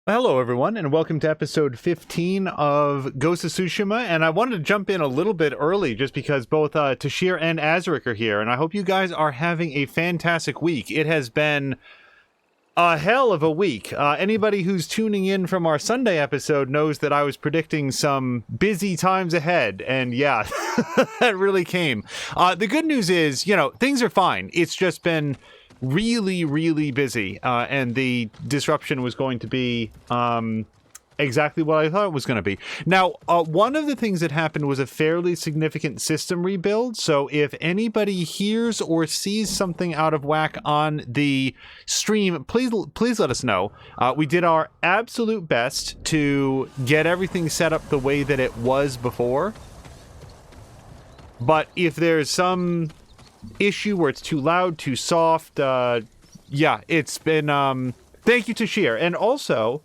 Hello, everyone, and welcome to episode 15 of Ghost of Tsushima. And I wanted to jump in a little bit early just because both Tashir and Azric are here, and I hope you guys are having a fantastic week. It has been a hell of a week. Anybody who's tuning in from our Sunday episode knows that I was predicting some busy times ahead, and yeah, that really came. The good news is, things are fine. It's just been really busy, and the disruption was going to be exactly what I thought it was going to be. Now, one of the things that happened was a fairly significant system rebuild, so if anybody hears or sees something out of whack on the stream, please let us know. We did our absolute best to get everything set up the way that it was before, but if there's some issue where it's too loud, too soft, yeah, it's been, thank you to Sheer. And also,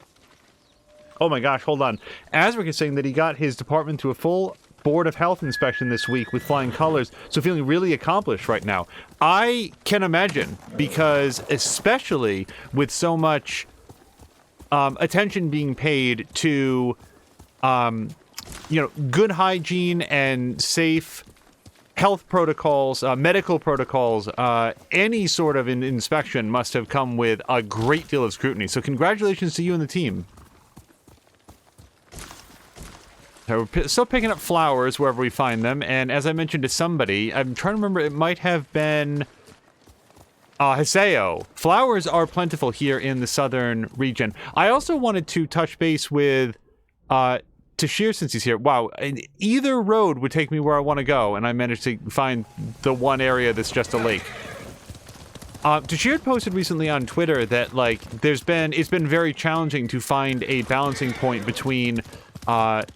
oh my gosh, hold on. Azric is saying that he got his department to a full Board of Health inspection this week with flying colors, so feeling really accomplished right now. I can imagine, because especially with so much attention being paid to, good hygiene and safe health protocols, medical protocols, any sort of inspection must have come with a great deal of scrutiny. So congratulations to you and the team. So we're still picking up flowers wherever we find them, and as I mentioned to somebody, I'm trying to remember, it might have been Hiseo. Flowers are plentiful here in the southern region. I also wanted to touch base with Tashir, since he's here. Wow, either road would take me where I want to go, and I managed to find the one area that's just a lake. Tashir had posted recently on Twitter that, it's been very challenging to find a balancing point between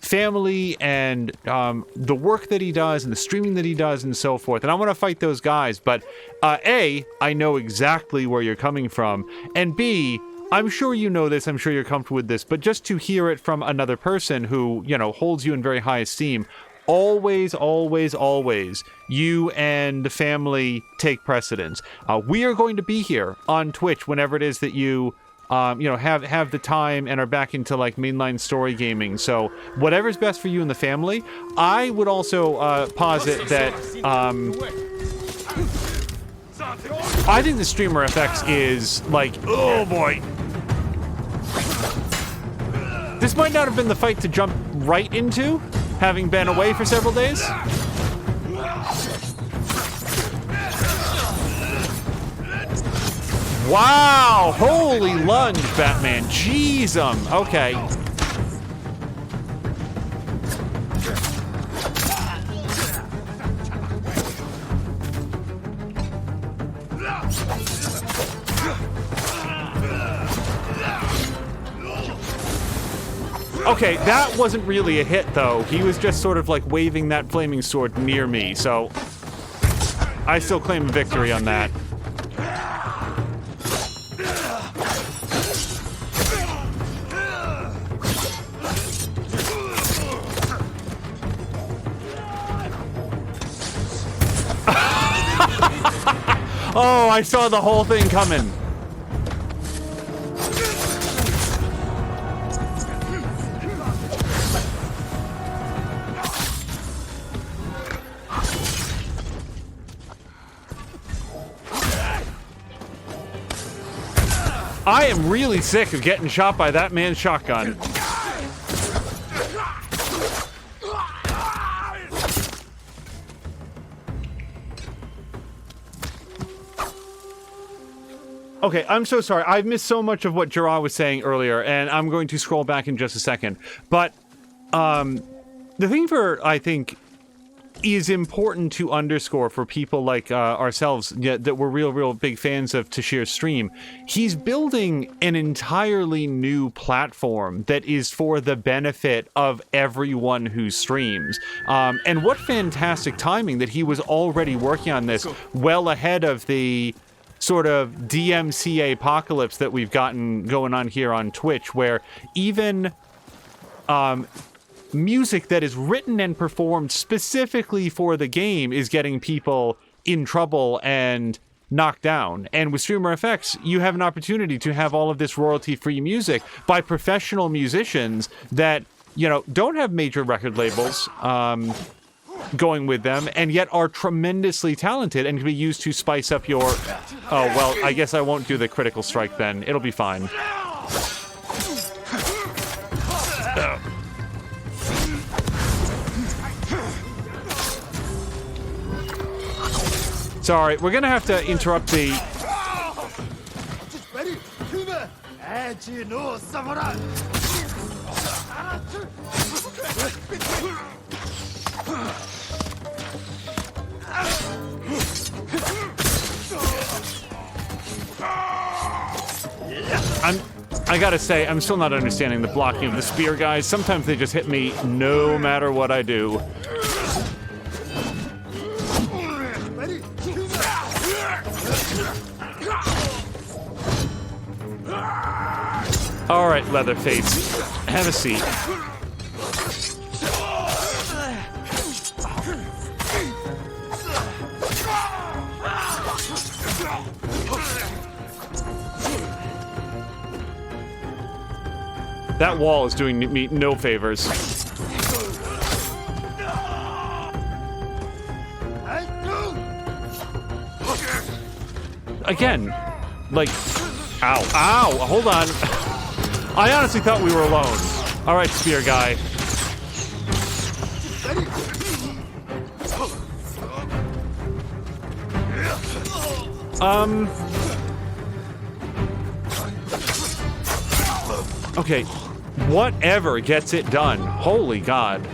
family and the work that he does and the streaming that he does and so forth. And I want to fight those guys, but A, I know exactly where you're coming from, and B, I'm sure you know this, I'm sure you're comfortable with this, but just to hear it from another person who, holds you in very high esteem, always, you and the family take precedence. We are going to be here on Twitch whenever it is that you, have the time and are back into, mainline story gaming. So whatever's best for you and the family. I would also posit that, I think the streamer FX is, oh boy. This might not have been the fight to jump right into, having been away for several days. Wow! Holy lunge, Batman. Jeez, okay. Okay, that wasn't really a hit, though. He was just sort of waving that flaming sword near me, so I still claim a victory on that. Oh, I saw the whole thing coming. I am really sick of getting shot by that man's shotgun. Okay, I'm so sorry. I've missed so much of what Jirah was saying earlier, and I'm going to scroll back in just a second. But the thing I think, is important to underscore for people like ourselves that we're real big fans of Tashir's stream. He's building an entirely new platform that is for the benefit of everyone who streams. And what fantastic timing that he was already working on this well ahead of the sort of DMCA apocalypse that we've gotten going on here on Twitch, where even music that is written and performed specifically for the game is getting people in trouble and knocked down. And with Streamer FX, you have an opportunity to have all of this royalty-free music by professional musicians that, you know, don't have major record labels going with them, and yet are tremendously talented and can be used to spice up your... Oh, well, I guess I won't do the critical strike then. It'll be fine. Sorry, we're gonna have to interrupt the... I gotta say, I'm still not understanding the blocking of the spear guys. Sometimes they just hit me no matter what I do. All right, Leatherface, have a seat. That wall is doing me no favors. Again, like, ow, ow, hold on. I honestly thought we were alone. All right, spear guy. Okay, whatever gets it done. Holy God.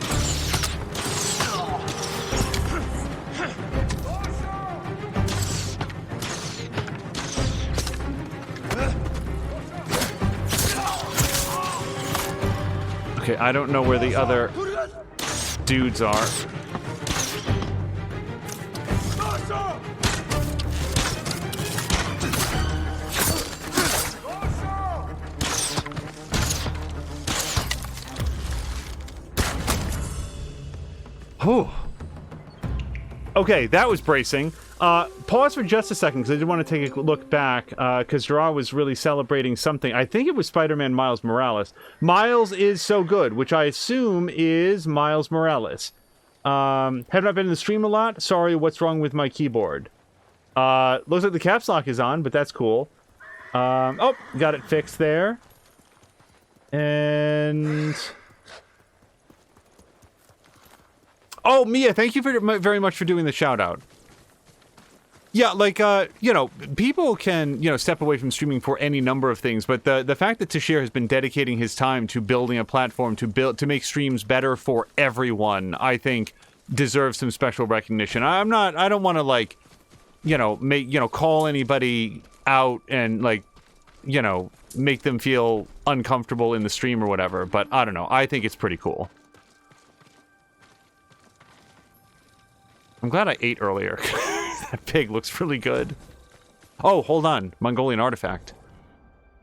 Okay, I don't know where the other dudes are. Whew. Okay, that was bracing. Pause for just a second, because I did want to take a look back, because Gerard was really celebrating something. I think it was Spider-Man Miles Morales. Miles is so good, which I assume is Miles Morales. Have not been in the stream a lot. Sorry, what's wrong with my keyboard? Looks like the caps lock is on, but that's cool. Oh, got it fixed there. And... Oh, Mia, thank you very much for doing the shout-out. Yeah, like, you know, people can, you know, step away from streaming for any number of things, but the fact that Tashir has been dedicating his time to building a platform to make streams better for everyone, I think deserves some special recognition. I don't want to, like, you know, call anybody out and, like, you know, make them feel uncomfortable in the stream or whatever, but I don't know. I think it's pretty cool. I'm glad I ate earlier. That pig looks really good. Oh, hold on. Mongolian artifact.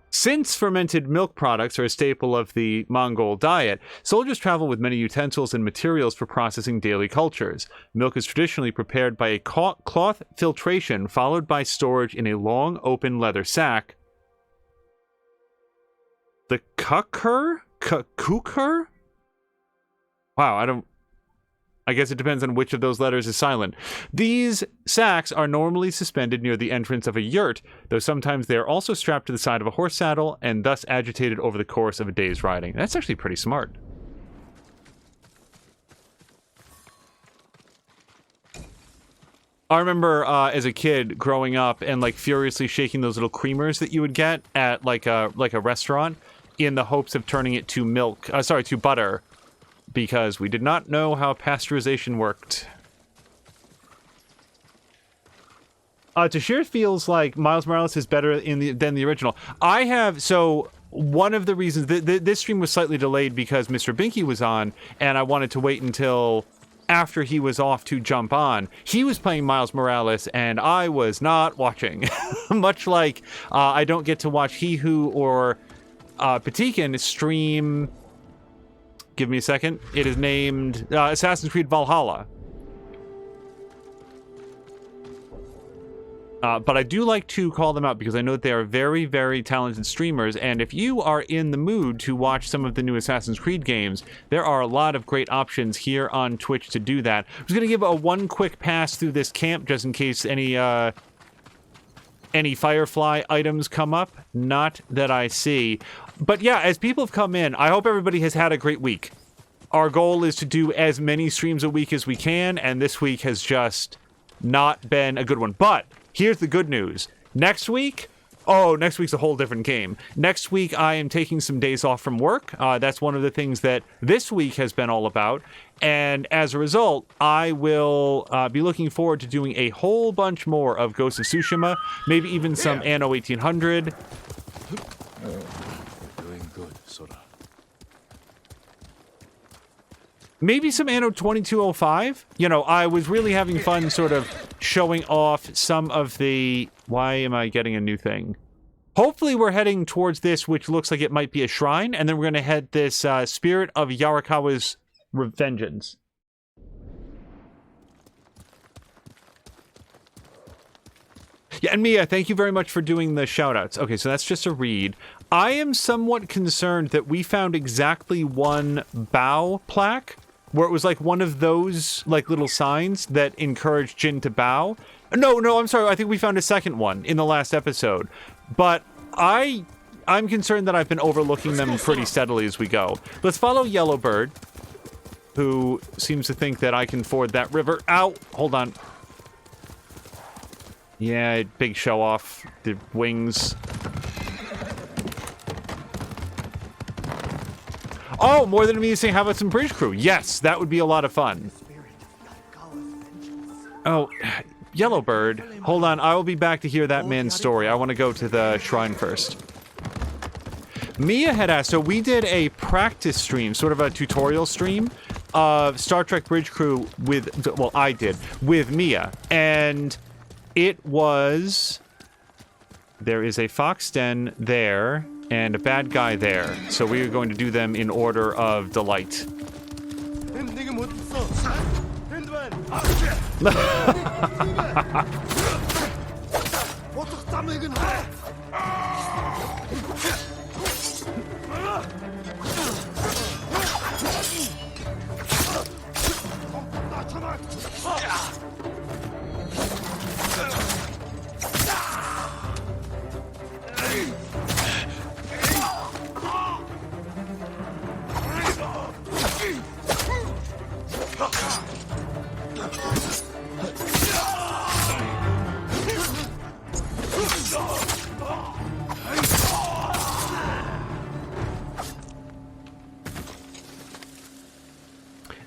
Since fermented milk products are a staple of the Mongol diet, soldiers travel with many utensils and materials for processing daily cultures. Milk is traditionally prepared by a cloth filtration, followed by storage in a long, open leather sack. The kukur? Kukur? Wow, I guess it depends on which of those letters is silent. These sacks are normally suspended near the entrance of a yurt, though sometimes they are also strapped to the side of a horse saddle and thus agitated over the course of a day's riding. That's actually pretty smart. I remember as a kid growing up and like furiously shaking those little creamers that you would get at like a restaurant in the hopes of turning it to milk, to butter. Because we did not know how pasteurization worked. Tashir feels like Miles Morales is better than the original. So one of the reasons... this stream was slightly delayed because Mr. Binky was on, and I wanted to wait until after he was off to jump on. He was playing Miles Morales, and I was not watching. Much like I don't get to watch He Who or Patikin stream... Give me a second. It is named Assassin's Creed Valhalla. But I do like to call them out because I know that they are very, very talented streamers, and if you are in the mood to watch some of the new Assassin's Creed games, there are a lot of great options here on Twitch to do that. I'm just going to give one quick pass through this camp just in case any Firefly items come up. Not that I see. But yeah, as people have come in, I hope everybody has had a great week. Our goal is to do as many streams a week as we can, and this week has just not been a good one. But here's the good news. Next week, next week's a whole different game. Next week, I am taking some days off from work. That's one of the things that this week has been all about. And as a result, I will be looking forward to doing a whole bunch more of Ghost of Tsushima, maybe even some Anno 1800. Doing good, Sora. Maybe some Anno 2205. You know, I was really having fun sort of showing off some of the... Why am I getting a new thing? Hopefully we're heading towards this, which looks like it might be a shrine, and then we're going to head this Spirit of Yarikawa's Revengeance. Yeah, and Mia, thank you very much for doing the shoutouts. Okay, so that's just a read. I am somewhat concerned that we found exactly one bow plaque, where it was like one of those like little signs that encouraged Jin to bow. No, I'm sorry. I think we found a second one in the last episode. But I'm concerned that I've been overlooking them pretty steadily as we go. Let's follow Yellowbird, who seems to think that I can ford that river. Ow! Hold on. Yeah, big show off. The wings. Oh, more than me saying, how about some bridge crew? Yes, that would be a lot of fun. Oh, Yellowbird. Hold on, I will be back to hear that man's story. I want to go to the shrine first. Mia had asked, so we did a practice stream, sort of a tutorial stream of Star Trek Bridge Crew with, well, I did, with Mia. And it was... There is a fox den there, and a bad guy there. So we are going to do them in order of delight.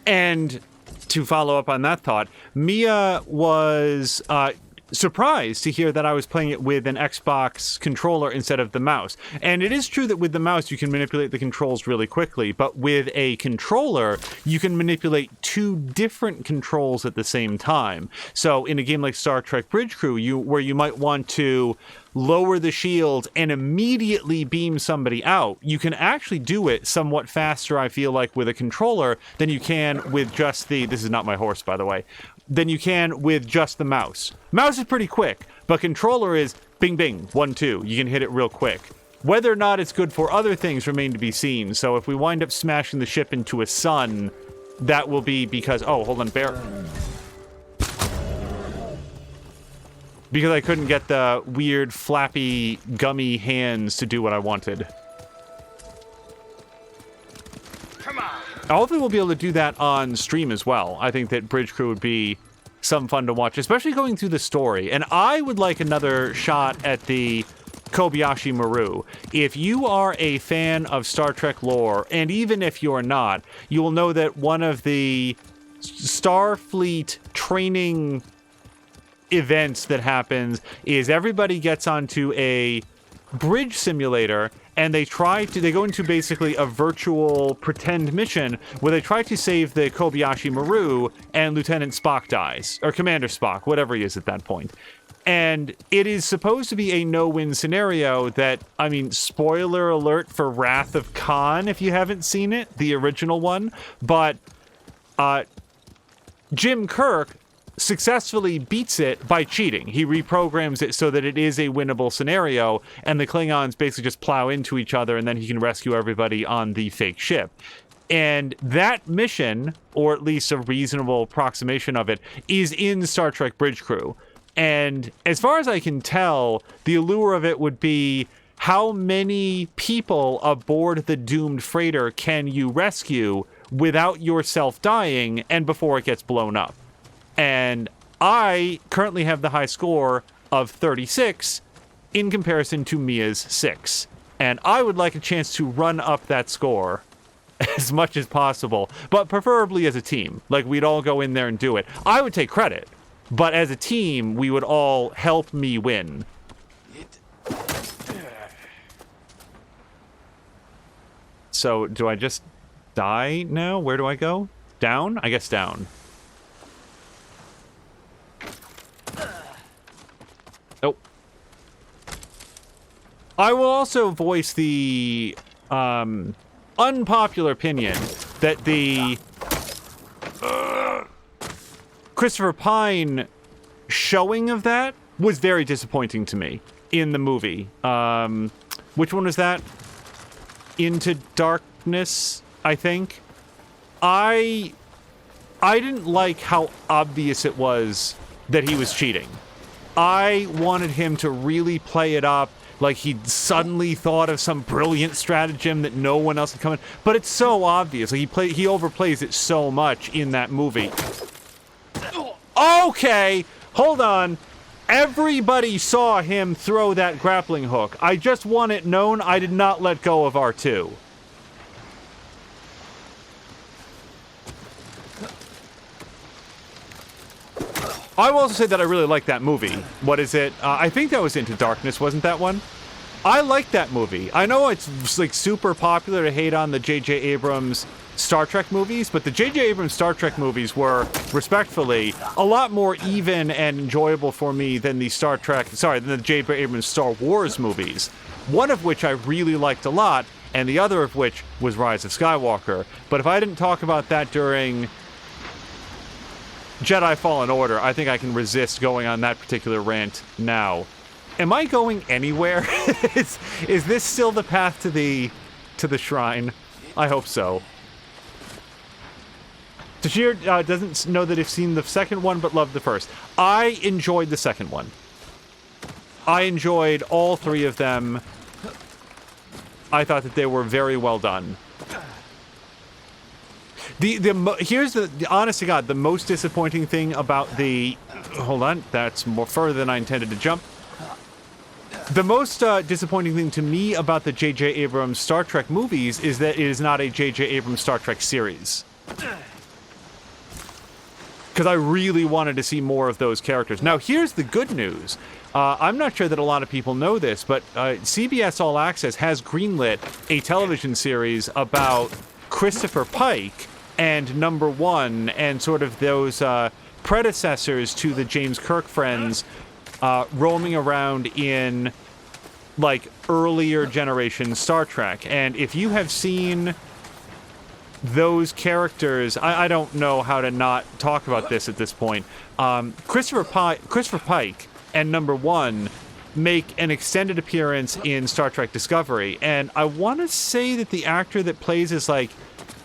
And to follow up on that thought, Mia was surprised to hear that I was playing it with an Xbox controller instead of the mouse. And it is true that with the mouse you can manipulate the controls really quickly, but with a controller you can manipulate two different controls at the same time. So in a game like Star Trek Bridge Crew, where you might want to lower the shield and immediately beam somebody out, you can actually do it somewhat faster, I feel like, with a controller than you can with just the... This is not my horse, by the way. Than you can with just the mouse. Mouse is pretty quick, but controller is bing, bing, 1, 2. You can hit it real quick. Whether or not it's good for other things remain to be seen. So if we wind up smashing the ship into a sun, that will be because... Oh, hold on, bear. Because I couldn't get the weird, flappy, gummy hands to do what I wanted. Come on. Hopefully we'll be able to do that on stream as well. I think that Bridge Crew would be some fun to watch, especially going through the story. And I would like another shot at the Kobayashi Maru. If you are a fan of Star Trek lore, and even if you're not, you will know that one of the Starfleet training events that happens is everybody gets onto a bridge simulator and they go into basically a virtual pretend mission where they try to save the Kobayashi Maru, and Lieutenant Spock dies, or Commander Spock, whatever he is at that point. And it is supposed to be a no-win scenario that, I mean, spoiler alert for Wrath of Khan if you haven't seen it, the original one, but Jim Kirk successfully beats it by cheating. He reprograms it so that it is a winnable scenario, and the Klingons basically just plow into each other, and then he can rescue everybody on the fake ship. And that mission, or at least a reasonable approximation of it, is in Star Trek Bridge Crew. And as far as I can tell, the allure of it would be how many people aboard the doomed freighter can you rescue without yourself dying and before it gets blown up. And I currently have the high score of 36 in comparison to Mia's 6. And I would like a chance to run up that score as much as possible, but preferably as a team. Like, we'd all go in there and do it. I would take credit, but as a team, we would all help me win. So, do I just die now? Where do I go? Down? I guess down. Oh. I will also voice the unpopular opinion that the Christopher Pine showing of that was very disappointing to me in the movie. Which one was that? Into Darkness, I think. I didn't like how obvious it was that he was cheating. I wanted him to really play it up like he'd suddenly thought of some brilliant stratagem that no one else had come in. But it's so obvious. Like, he overplays it so much in that movie. Okay, hold on. Everybody saw him throw that grappling hook. I just want it known I did not let go of R2. I will also say that I really like that movie. What is it? I think that was Into Darkness, wasn't that one? I like that movie. I know it's like super popular to hate on the J.J. Abrams Star Trek movies, but the J.J. Abrams Star Trek movies were, respectfully, a lot more even and enjoyable for me than the than the J.J. Abrams Star Wars movies. One of which I really liked a lot, and the other of which was Rise of Skywalker. But if I didn't talk about that during Jedi Fallen Order, I think I can resist going on that particular rant now. Am I going anywhere? is this still the path to the shrine? I hope so. Tashir doesn't know that he's seen the second one, but loved the first. I enjoyed the second one. I enjoyed all three of them. I thought that they were very well done. Here's the honest to God, the most disappointing thing about the... Hold on, that's more further than I intended to jump. The most disappointing thing to me about the J.J. Abrams Star Trek movies is that it is not a J.J. Abrams Star Trek series. Because I really wanted to see more of those characters. Now, here's the good news. I'm not sure that a lot of people know this, but CBS All Access has greenlit a television series about Christopher Pike and Number One and sort of those predecessors to the James Kirk friends roaming around in, like, earlier generation Star Trek. And if you have seen those characters, I don't know how to not talk about this at this point. Christopher Pike and Number One make an extended appearance in Star Trek Discovery, and I want to say that the actor that plays is like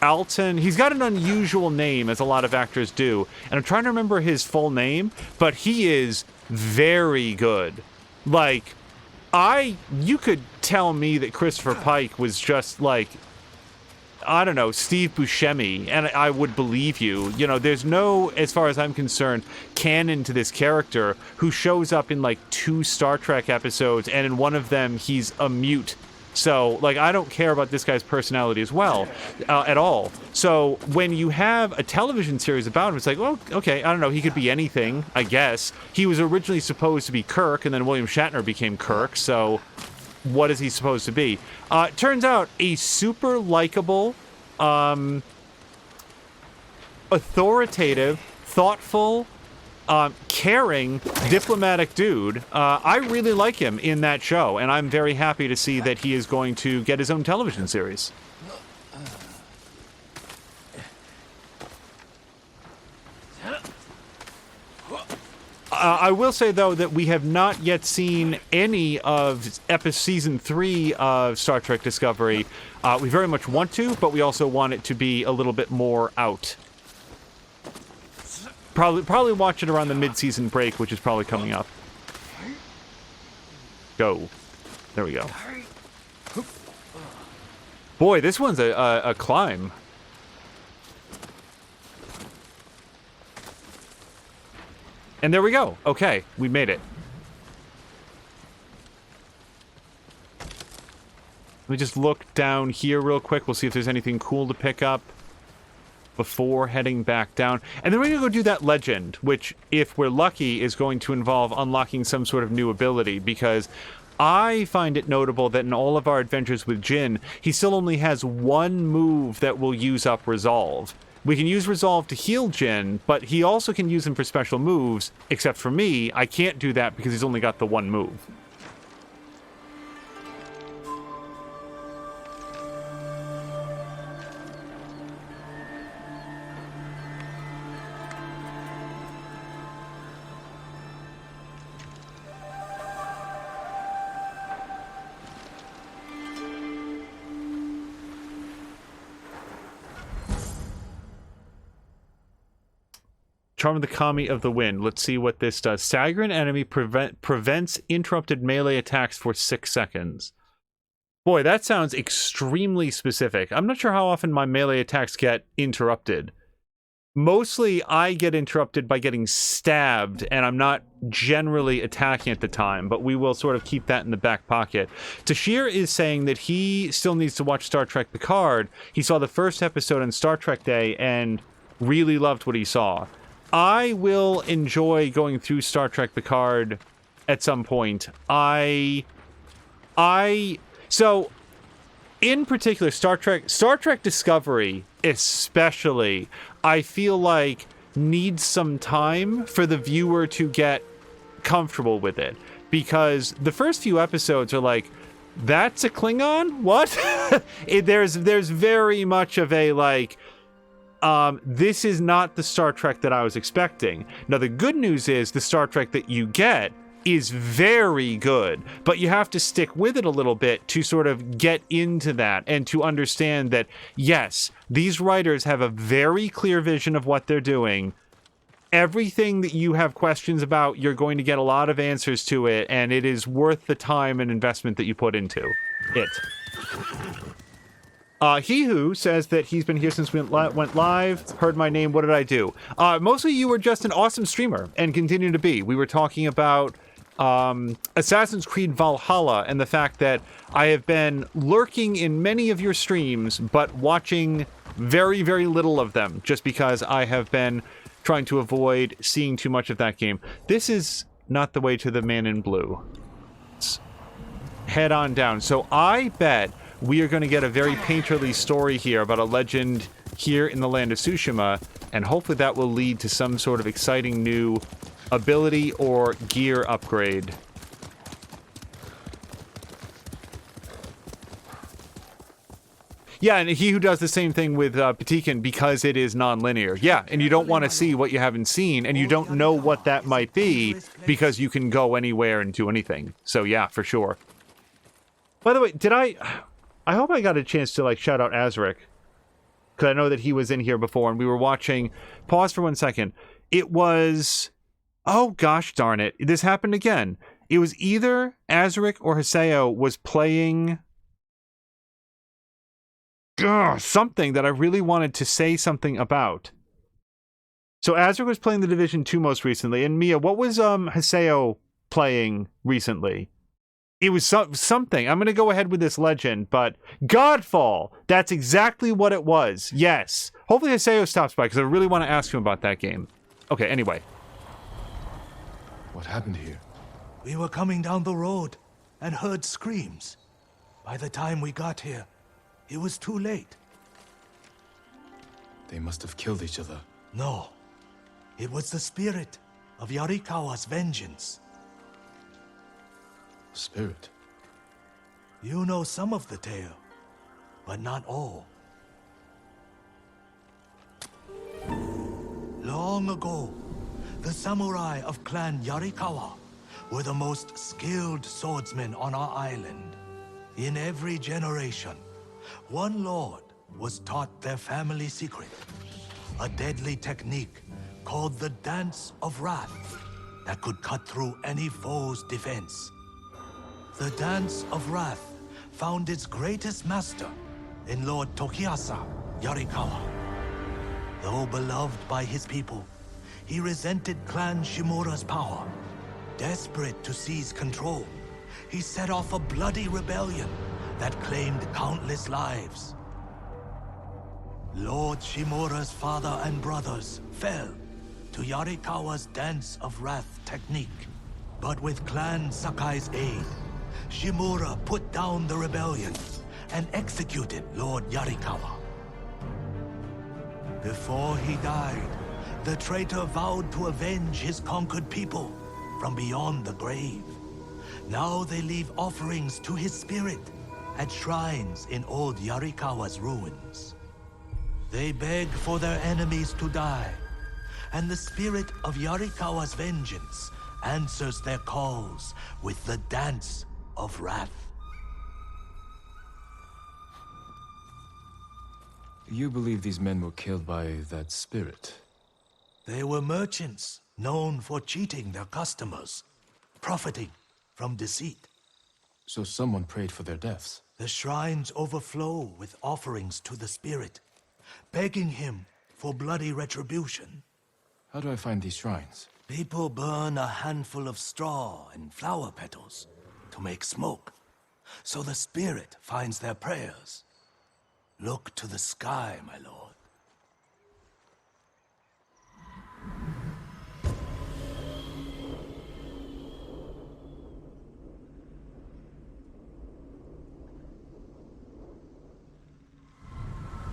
Alton. He's got an unusual name, as a lot of actors do, and I'm trying to remember his full name, but he is very good. Like, you could tell me that Christopher Pike was just like, I don't know, Steve Buscemi, and I would believe you. You know, there's no, as far as I'm concerned, canon to this character who shows up in like 2 Star Trek episodes, and in one of them he's a mute. So, like, I don't care about this guy's personality as well, at all. So, when you have a television series about him, it's like, well, okay, I don't know, he could be anything, I guess. He was originally supposed to be Kirk, and then William Shatner became Kirk, so what is he supposed to be? Turns out, a super likable, authoritative, thoughtful, caring, diplomatic dude. I really like him in that show, and I'm very happy to see that he is going to get his own television series. I will say, though, that we have not yet seen any of Season 3 of Star Trek Discovery. We very much want to, but we also want it to be a little bit more out. Probably watch it around the mid-season break, which is probably coming up. Go. There we go. Boy, this one's a climb. And there we go. Okay, we made it. Let me just look down here real quick. We'll see if there's anything cool to pick up before heading back down. And then we're going to go do that legend, which, if we're lucky, is going to involve unlocking some sort of new ability, because I find it notable that in all of our adventures with Jin, he still only has one move that will use up Resolve. We can use Resolve to heal Jin, but he also can use him for special moves, except for me, I can't do that because he's only got the one move. Charm of the Kami of the Wind. Let's see what this does. Stagger an enemy, prevents interrupted melee attacks for 6 seconds. Boy, that sounds extremely specific. I'm not sure how often my melee attacks get interrupted. Mostly, I get interrupted by getting stabbed, and I'm not generally attacking at the time, but we will sort of keep that in the back pocket. Tashir is saying that he still needs to watch Star Trek Picard. He saw the first episode on Star Trek Day and really loved what he saw. I will enjoy going through Star Trek Picard at some point. So, in particular, Star Trek Discovery, especially, I feel like needs some time for the viewer to get comfortable with it. Because the first few episodes are like, that's a Klingon? What? There's very much of a, like, this is not the Star Trek that I was expecting. Now, the good news is the Star Trek that you get is very good, but you have to stick with it a little bit to sort of get into that and to understand that, yes, these writers have a very clear vision of what they're doing. Everything that you have questions about, you're going to get a lot of answers to it, and it is worth the time and investment that you put into it. He Who says that he's been here since we went live, heard my name, what did I do? Mostly you were just an awesome streamer, and continue to be. We were talking about Assassin's Creed Valhalla, and the fact that I have been lurking in many of your streams, but watching very, very little of them, just because I have been trying to avoid seeing too much of that game. This is not the way to the man in blue. Let's head on down. So I bet we are going to get a very painterly story here about a legend here in the land of Tsushima, and hopefully that will lead to some sort of exciting new ability or gear upgrade. Yeah, and He Who does the same thing with Patikin because it is non-linear. Yeah, and you don't want to see what you haven't seen, and you don't know what that might be because you can go anywhere and do anything. So yeah, for sure. By the way, I hope I got a chance to, like, shout out Azric, because I know that he was in here before, and we were watching... Pause for 1 second. It was... Oh, gosh darn it. This happened again. It was either Azric or Haseo was playing... something that I really wanted to say something about. So Azric was playing the Division 2 most recently, and Mia, what was Haseo playing recently? It was something. I'm going to go ahead with this legend, but Godfall! That's exactly what it was. Yes. Hopefully Haseo stops by, because I really want to ask him about that game. Okay, anyway. What happened here? We were coming down the road and heard screams. By the time we got here, it was too late. They must have killed each other. No. It was the spirit of Yarikawa's vengeance. Spirit? You know some of the tale, but not all. Long ago, The samurai of Clan Yarikawa were the most skilled swordsmen on our island. In every generation, one lord was taught their family secret, a deadly technique called the Dance of Wrath that could cut through any foe's defense. The Dance of Wrath found its greatest master in Lord Tokiasa Yarikawa. Though beloved by his people, he resented Clan Shimura's power. Desperate to seize control, he set off a bloody rebellion that claimed countless lives. Lord Shimura's father and brothers fell to Yarikawa's Dance of Wrath technique. But with Clan Sakai's aid, Shimura put down the rebellion and executed Lord Yarikawa. Before he died, the traitor vowed to avenge his conquered people from beyond the grave. Now they leave offerings to his spirit at shrines in old Yarikawa's ruins. They beg for their enemies to die, and the spirit of Yarikawa's vengeance answers their calls with the Dance of Wrath. You believe these men were killed by that spirit? They were merchants known for cheating their customers, profiting from deceit. So someone prayed for their deaths? The shrines overflow with offerings to the spirit, begging him for bloody retribution. How do I find these shrines? People burn a handful of straw and flower petals to make smoke, so the spirit finds their prayers. Look to the sky, my lord.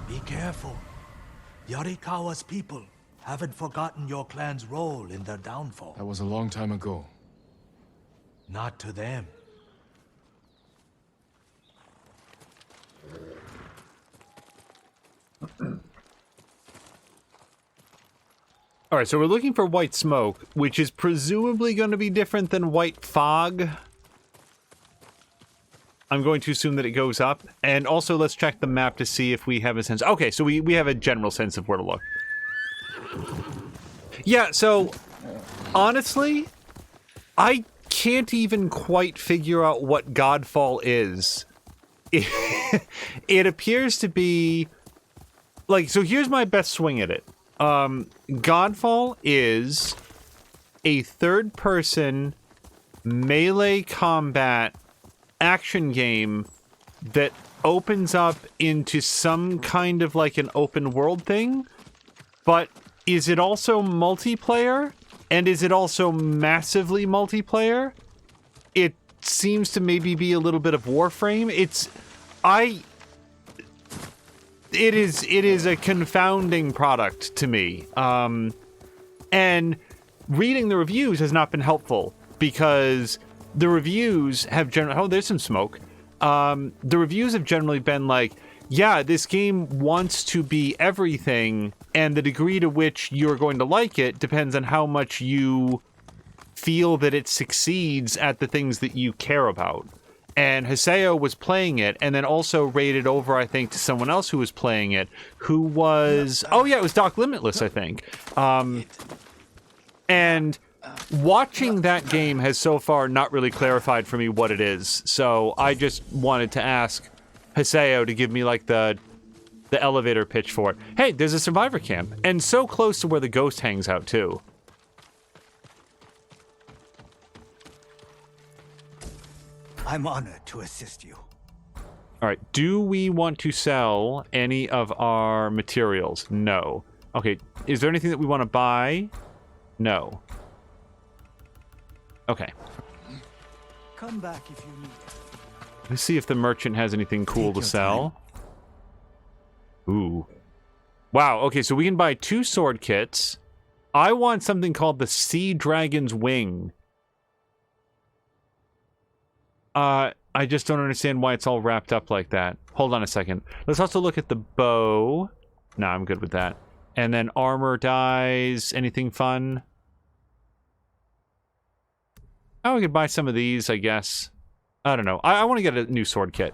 Be careful. Yarikawa's people haven't forgotten your clan's role in their downfall. That was a long time ago. Not to them. All right, so we're looking for white smoke, which is presumably going to be different than white fog. I'm going to assume that it goes up. And also, let's check the map to see if we have a sense. Okay, so we have a general sense of where to look. Yeah, so, honestly, I can't even quite figure out what Godfall is. It appears to be... Like, so here's my best swing at it. Godfall is a third-person melee combat action game that opens up into some kind of like an open world thing, but is it also multiplayer? And is it also massively multiplayer? It seems to maybe be a little bit of Warframe. It is a confounding product to me. And reading the reviews has not been helpful because the reviews have generally... Oh, there's some smoke. The reviews have generally been like, yeah, this game wants to be everything, and the degree to which you're going to like it depends on how much you feel that it succeeds at the things that you care about. And Haseo was playing it, and then also rated over, I think, to someone else who was playing it, who was... Oh, yeah, it was Doc Limitless, I think. And watching that game has so far not really clarified for me what it is. So I just wanted to ask Haseo to give me, like, the elevator pitch for it. Hey, there's a survivor camp, and so close to where the ghost hangs out, too. I'm honored to assist you. All right, do we want to sell any of our materials? No. Okay, is there anything that we want to buy? No. Okay. Come back if you need it. Let's see if the merchant has anything cool to sell. Ooh. Wow, okay, so we can buy 2 sword kits. I want something called the Sea Dragon's Wing. I just don't understand why it's all wrapped up like that. Hold on a second. Let's also look at the bow. No, I'm good with that. And then armor dies. Anything fun? Oh, I could buy some of these, I guess. I don't know. I want to get a new sword kit.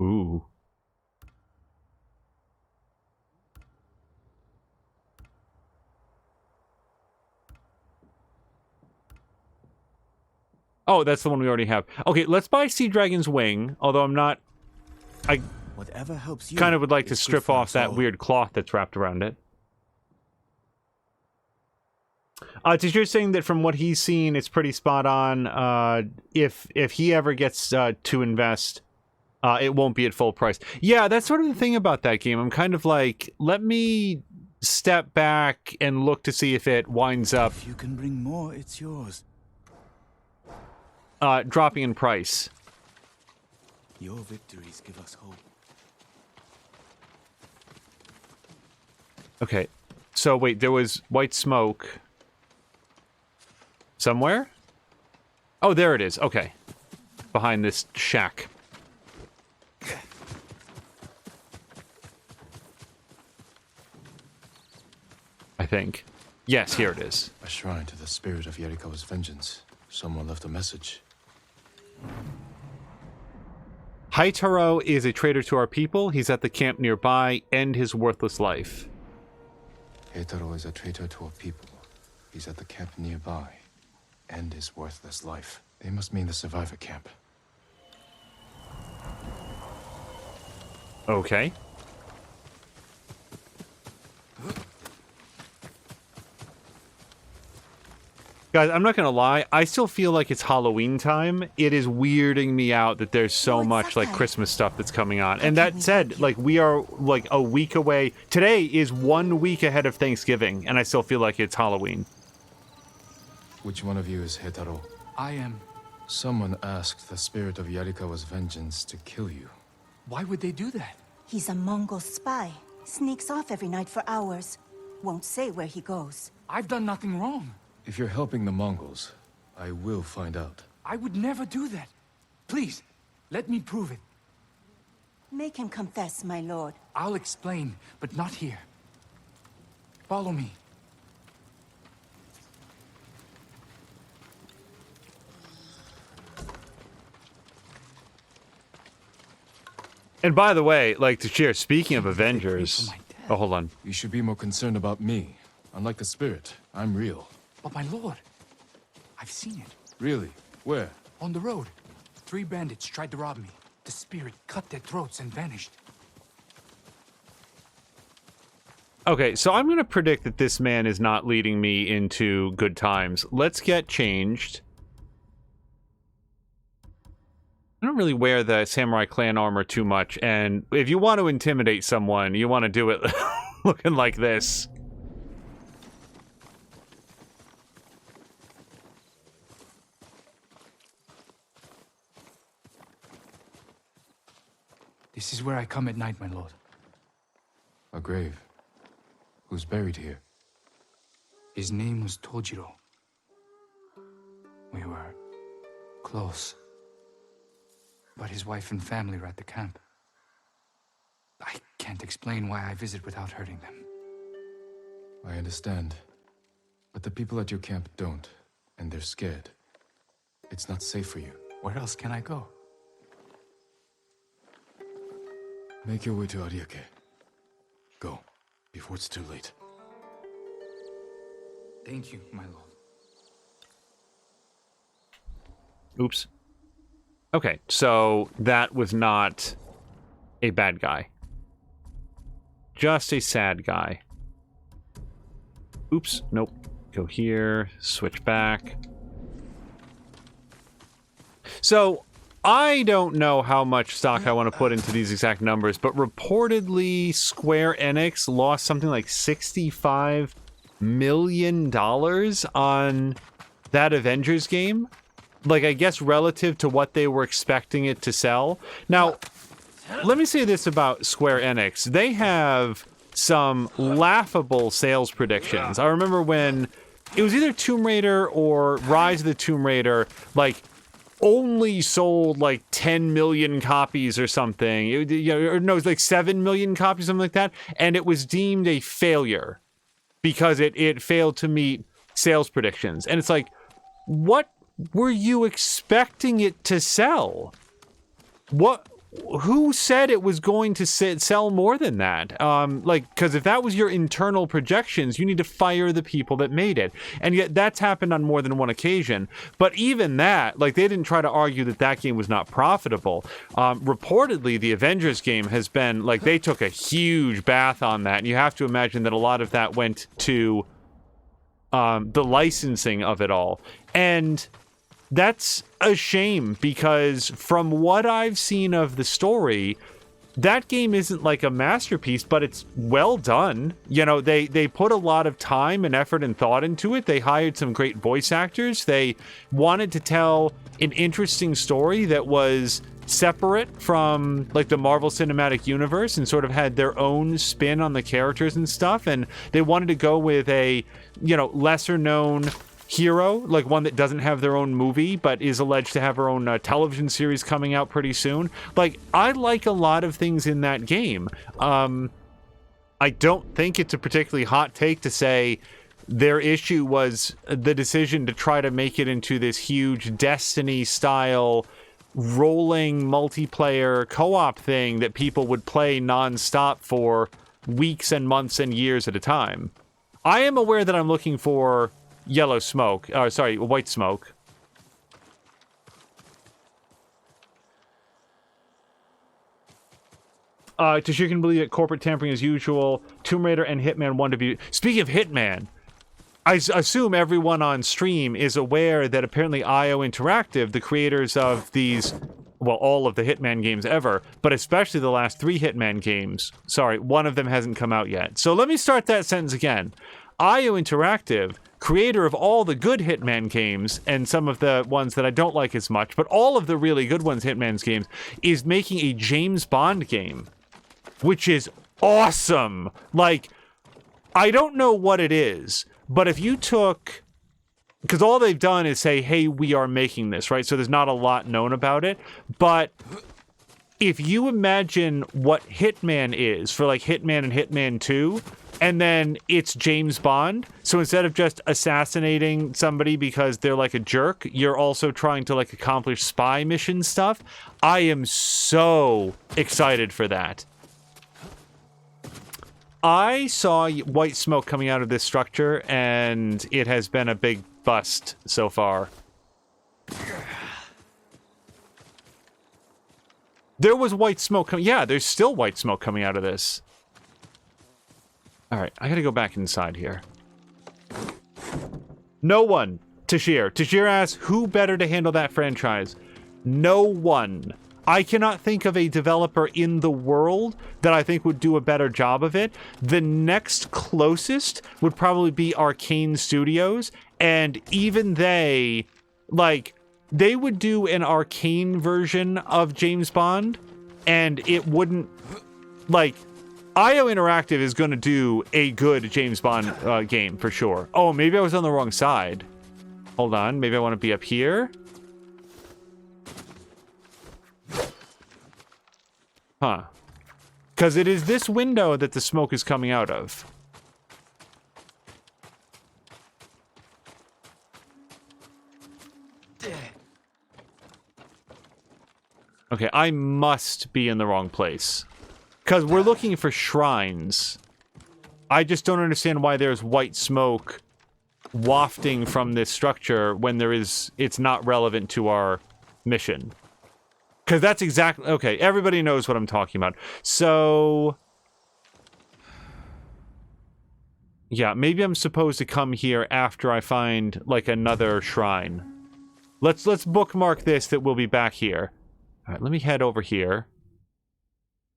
Ooh. Oh, that's the one we already have. Okay, let's buy Sea Dragon's Wing, although I'm not... I Whatever helps you. kind of would like to is good strip for off us that all. weird cloth that's wrapped around it. Tajir's saying that from what he's seen, it's pretty spot on. If he ever gets to invest, it won't be at full price. Yeah, that's sort of the thing about that game. I'm kind of like, let me step back and look to see if it winds up If you can bring more, it's yours. dropping in price. Your victories give us hope. Okay, so wait, there was white smoke somewhere? Oh, there it is. Okay. Behind this shack. I think. Yes, here it is. A shrine to the spirit of Yarikawa's vengeance. Someone left a message. Haitaro is a traitor to our people. He's at the camp nearby. End his worthless life. Heitaro is a traitor to our people. He's at the camp nearby. End his worthless life. They must mean the survivor camp. Okay. Guys, I'm not gonna lie, I still feel like it's Halloween time. It is weirding me out that there's so Lord much like Sakai. Christmas stuff that's coming on. And How that can we said, help you? like we are like a week away. Today is 1 week ahead of Thanksgiving, and I still feel like it's Halloween. Which one of you is Heitaro? I am. Someone asked the spirit of Yarikawa's vengeance to kill you. Why would they do that? He's a Mongol spy. Sneaks off every night for hours. Won't say where he goes. I've done nothing wrong. If you're helping the Mongols, I will find out. I would never do that. Please, let me prove it. Make him confess, my lord. I'll explain, but not here. Follow me. And by the way, like to share, speaking of They pray Avengers. for my dad. Oh, hold on. You should be more concerned about me. Unlike the spirit, I'm real. But my lord, I've seen it. Really? Where? On the road. 3 bandits tried to rob me. The spirit cut their throats and vanished. Okay, so I'm going to predict that this man is not leading me into good times. Let's get changed. I don't really wear the Samurai Clan armor too much, and if you want to intimidate someone, you want to do it looking like this. This is where I come at night, my lord. A grave. Who's buried here? His name was Tojiro. We were close. But his wife and family were at the camp. I can't explain why I visit without hurting them. I understand. But the people at your camp don't, and they're scared. It's not safe for you. Where else can I go? Make your way to Ariake. Go, before it's too late. Thank you, my lord. Oops. Okay, so that was not a bad guy. Just a sad guy. Oops, nope. Go here, switch back. So, I don't know how much stock I want to put into these exact numbers, but reportedly Square Enix lost something like $65 million on that Avengers game. Like, I guess relative to what they were expecting it to sell. Now, let me say this about Square Enix. They have some laughable sales predictions. I remember when it was either Tomb Raider or Rise of the Tomb Raider, like, only sold like 10 million copies or something. Or no, it was like 7 million copies, something like that. And it was deemed a failure because it failed to meet sales predictions. And it's like, what were you expecting it to sell? Who said it was going to sell more than that? Because if that was your internal projections, you need to fire the people that made it. And yet that's happened on more than one occasion. But even that, like, they didn't try to argue that that game was not profitable. Reportedly, the Avengers game has been, like, they took a huge bath on that. And you have to imagine that a lot of that went to the licensing of it all. And that's a shame, because from what I've seen of the story, that game isn't like a masterpiece, but it's well done. You know, they put a lot of time and effort and thought into it. They hired some great voice actors. They wanted to tell an interesting story that was separate from like the Marvel Cinematic Universe and sort of had their own spin on the characters and stuff. And they wanted to go with a, you know, lesser known hero, like one that doesn't have their own movie but is alleged to have her own television series coming out pretty soon. Like, I like a lot of things in that game. I don't think it's a particularly hot take to say their issue was the decision to try to make it into this huge Destiny style rolling multiplayer co-op thing that people would play non-stop for weeks and months and years at a time. I am aware that I'm looking for white smoke. Tashir can believe that corporate tampering as usual. Tomb Raider and Hitman 1 to be... Speaking of Hitman, I assume everyone on stream is aware that apparently IO Interactive, the creators of these, well, all of the Hitman games ever, but especially the last 3 Hitman games. Sorry, one of them hasn't come out yet. So let me start that sentence again. IO Interactive, creator of all the good Hitman games and some of the ones that I don't like as much, but all of the really good ones, Hitman's games, is making a James Bond game, which is awesome. Like, I don't know what it is, but if you took... Because all they've done is say, hey, we are making this, right? So there's not a lot known about it. But if you imagine what Hitman is for, like, Hitman and Hitman 2... and then it's James Bond. So instead of just assassinating somebody because they're like a jerk, you're also trying to like accomplish spy mission stuff. I am so excited for that. I saw white smoke coming out of this structure, and it has been a big bust so far. There was white smoke coming. Yeah, there's still white smoke coming out of this. All right, I gotta go back inside here. No one. Tashir. Tashir asks, who better to handle that franchise? No one. I cannot think of a developer in the world that I think would do a better job of it. The next closest would probably be Arcane Studios, and even they, like, they would do an Arcane version of James Bond, and it wouldn't, like... IO Interactive is going to do a good James Bond game, for sure. Oh, maybe I was on the wrong side. Hold on, maybe I want to be up here? Huh. Because it is this window that the smoke is coming out of. Okay, I must be in the wrong place. Because we're looking for shrines. I just don't understand why there's white smoke wafting from this structure when it's not relevant to our mission. Because that's exactly... Okay, everybody knows what I'm talking about. So... yeah, maybe I'm supposed to come here after I find, like, another shrine. Let's bookmark this that we'll be back here. Alright, let me head over here.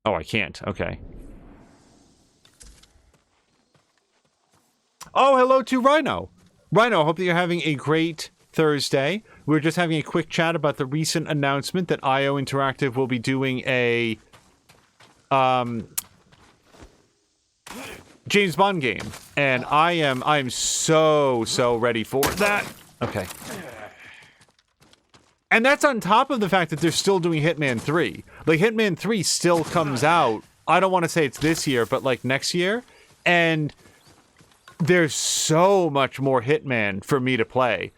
Oh, I can't. Okay. Oh, hello to Rhino. Rhino, hope that you're having a great Thursday. We were just having a quick chat about the recent announcement that IO Interactive will be doing a James Bond game. And I am so ready for that. Okay. And that's on top of the fact that they're still doing Hitman 3. Like, Hitman 3 still comes out, I don't want to say it's this year, but, like, next year. And there's so much more Hitman for me to play.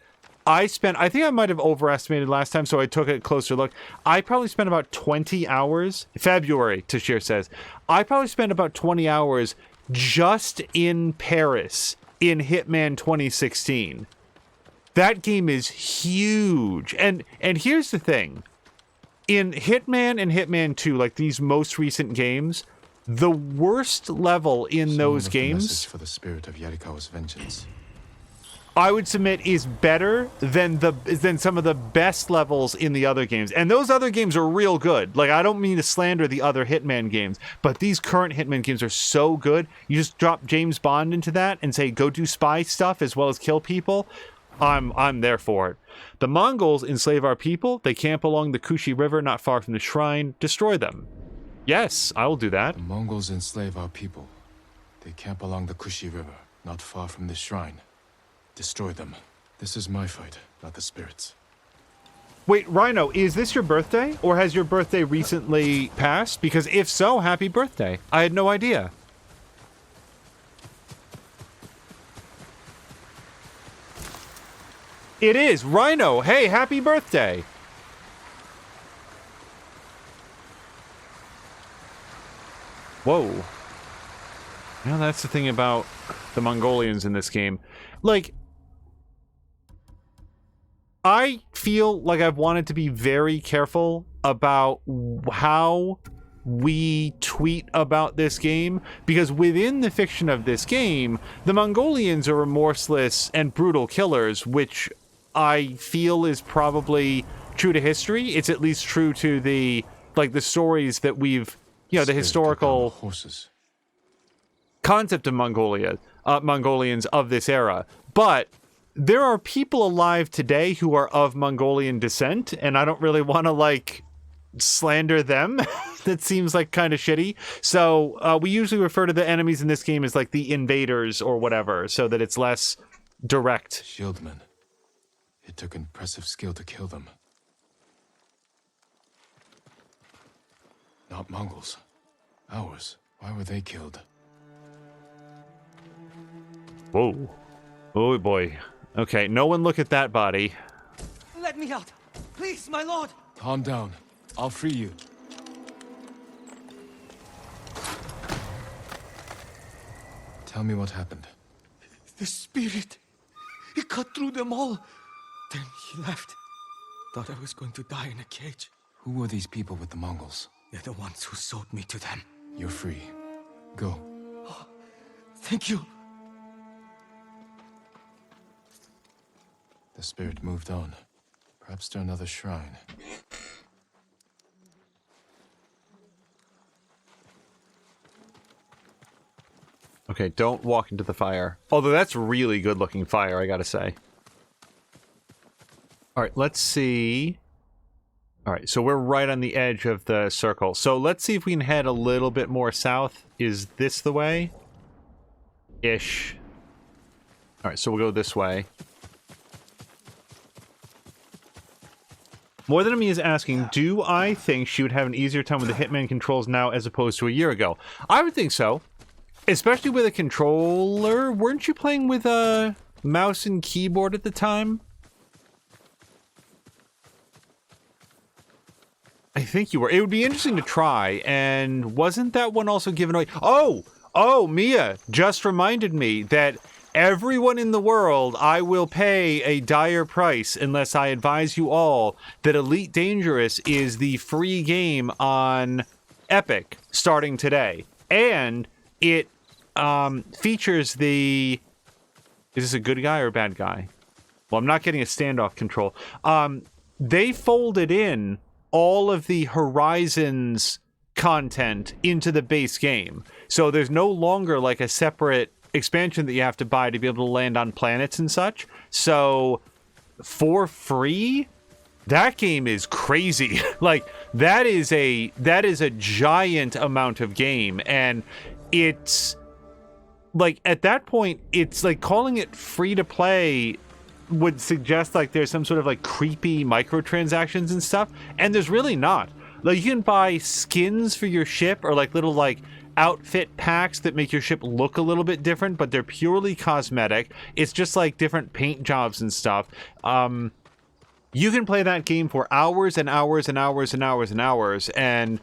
I think I might have overestimated last time, so I took a closer look. I probably spent about 20 hours, February, Tashir says. I probably spent about 20 hours just in Paris in Hitman 2016. That game is huge. And here's the thing. In Hitman and Hitman 2, like these most recent games, the worst level in those games for the spirit of Yarikawa's vengeance. I would submit is better than some of the best levels in the other games. And those other games are real good. Like, I don't mean to slander the other Hitman games, but these current Hitman games are so good. You just drop James Bond into that and say, go do spy stuff as well as kill people. I'm there for it. The Mongols enslave our people. They camp along the Kushi River not far from the shrine. Destroy them. Yes, I will do that. The Mongols enslave our people. They camp along the Kushi River not far from the shrine. Destroy them. This is my fight, not the spirits. Wait, Rhino, is this your birthday? Or has your birthday recently passed? Because if so, happy birthday. I had no idea. It is. Rhino, hey, happy birthday. Whoa. You know, that's the thing about the Mongolians in this game. Like, I feel like I've wanted to be very careful about how we tweet about this game, because within the fiction of this game, the Mongolians are remorseless and brutal killers, which I feel is probably true to history. It's at least true to the stories that we've, the historical horses. Concept of Mongolians of this era. But there are people alive today who are of Mongolian descent, and I don't really want to, slander them. That seems kind of shitty. So we usually refer to the enemies in this game as, the invaders or whatever, so that it's less direct. Shieldmen. It took impressive skill to kill them. Not Mongols. Ours. Why were they killed? Whoa. Oh, boy. Okay, no one look at that body. Let me out! Please, my lord! Calm down. I'll free you. Tell me what happened. The spirit! He cut through them all! Then he left. Thought I was going to die in a cage. Who were these people with the Mongols? They're the ones who sold me to them. You're free. Go. Oh, thank you. The spirit moved on. Perhaps to another shrine. Okay, don't walk into the fire. Although that's really good looking fire, I gotta say. Alright, let's see. Alright, so we're right on the edge of the circle. So let's see if we can head a little bit more south. Is this the way? Ish. Alright, so we'll go this way. More Than Me is asking, do I think she would have an easier time with the Hitman controls now as opposed to a year ago? I would think so. Especially with a controller. Weren't you playing with a mouse and keyboard at the time? I think you were. It would be interesting to try. And wasn't that one also given away? Oh, Mia just reminded me that everyone in the world, I will pay a dire price unless I advise you all that Elite Dangerous is the free game on Epic starting today. And it features the... Is this a good guy or a bad guy? Well, I'm not getting a standoff control. They folded in all of the Horizons content into the base game. So there's no longer a separate expansion that you have to buy to be able to land on planets and such. So for free, that game is crazy. That is a giant amount of game, and it's at that point, it's calling it free to play would suggest there's some sort of creepy microtransactions and stuff, and there's really not. You can buy skins for your ship or little outfit packs that make your ship look a little bit different, but they're purely cosmetic. It's just like different paint jobs and stuff. You can play that game for hours and hours and hours and hours and hours, and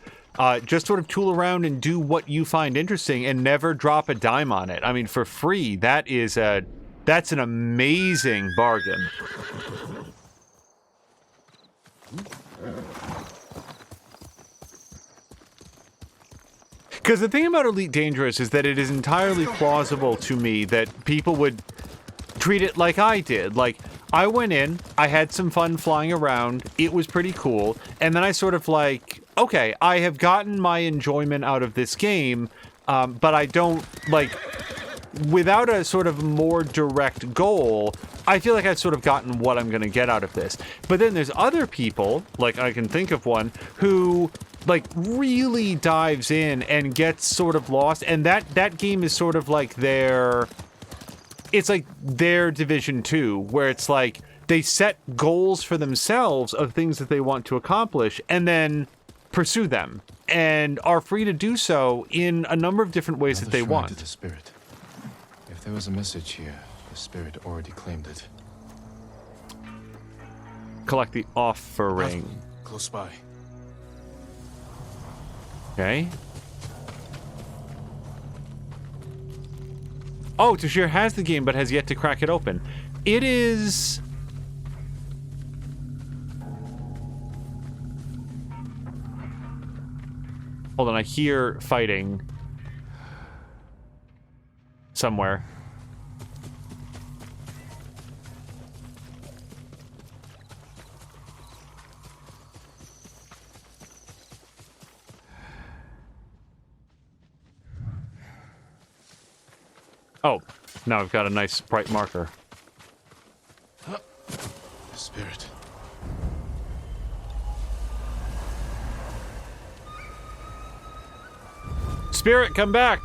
just sort of tool around and do what you find interesting and never drop a dime on it. I mean, for free, that's an amazing bargain. Because the thing about Elite Dangerous is that it is entirely plausible to me that people would treat it like I did. Like, I went in, I had some fun flying around, it was pretty cool, and then I sort of like, okay, I have gotten my enjoyment out of this game, but I don't, like, without a sort of more direct goal, I feel like I've sort of gotten what I'm going to get out of this. But then there's other people, like I can think of one, who like really dives in and gets sort of lost, and that game is sort of like it's like their Division 2, where it's like they set goals for themselves of things that they want to accomplish and then pursue them, and are free to do so in a number of different ways that they shrine want. To the spirit. If there was a message here, the spirit already claimed it. Collect the offering. Close by. Okay. Oh, Tashir has the game but has yet to crack it open. It is... Hold on, I hear fighting somewhere. Oh, now I've got a nice bright marker. The spirit. Spirit, come back!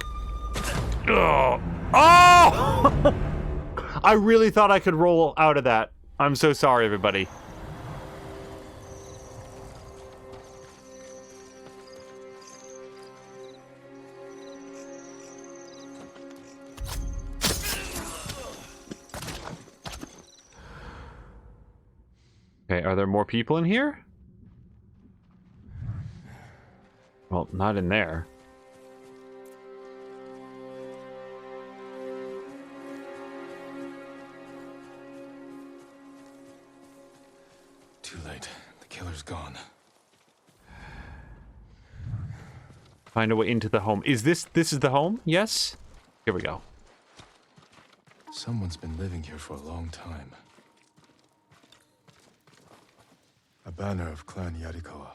Ugh. Oh! I really thought I could roll out of that. I'm so sorry, everybody. Okay, are there more people in here? Well, not in there. Too late. The killer's gone. Find a way into the home. Is this is the home? Yes? Here we go. Someone's been living here for a long time. A banner of Clan Yarikawa.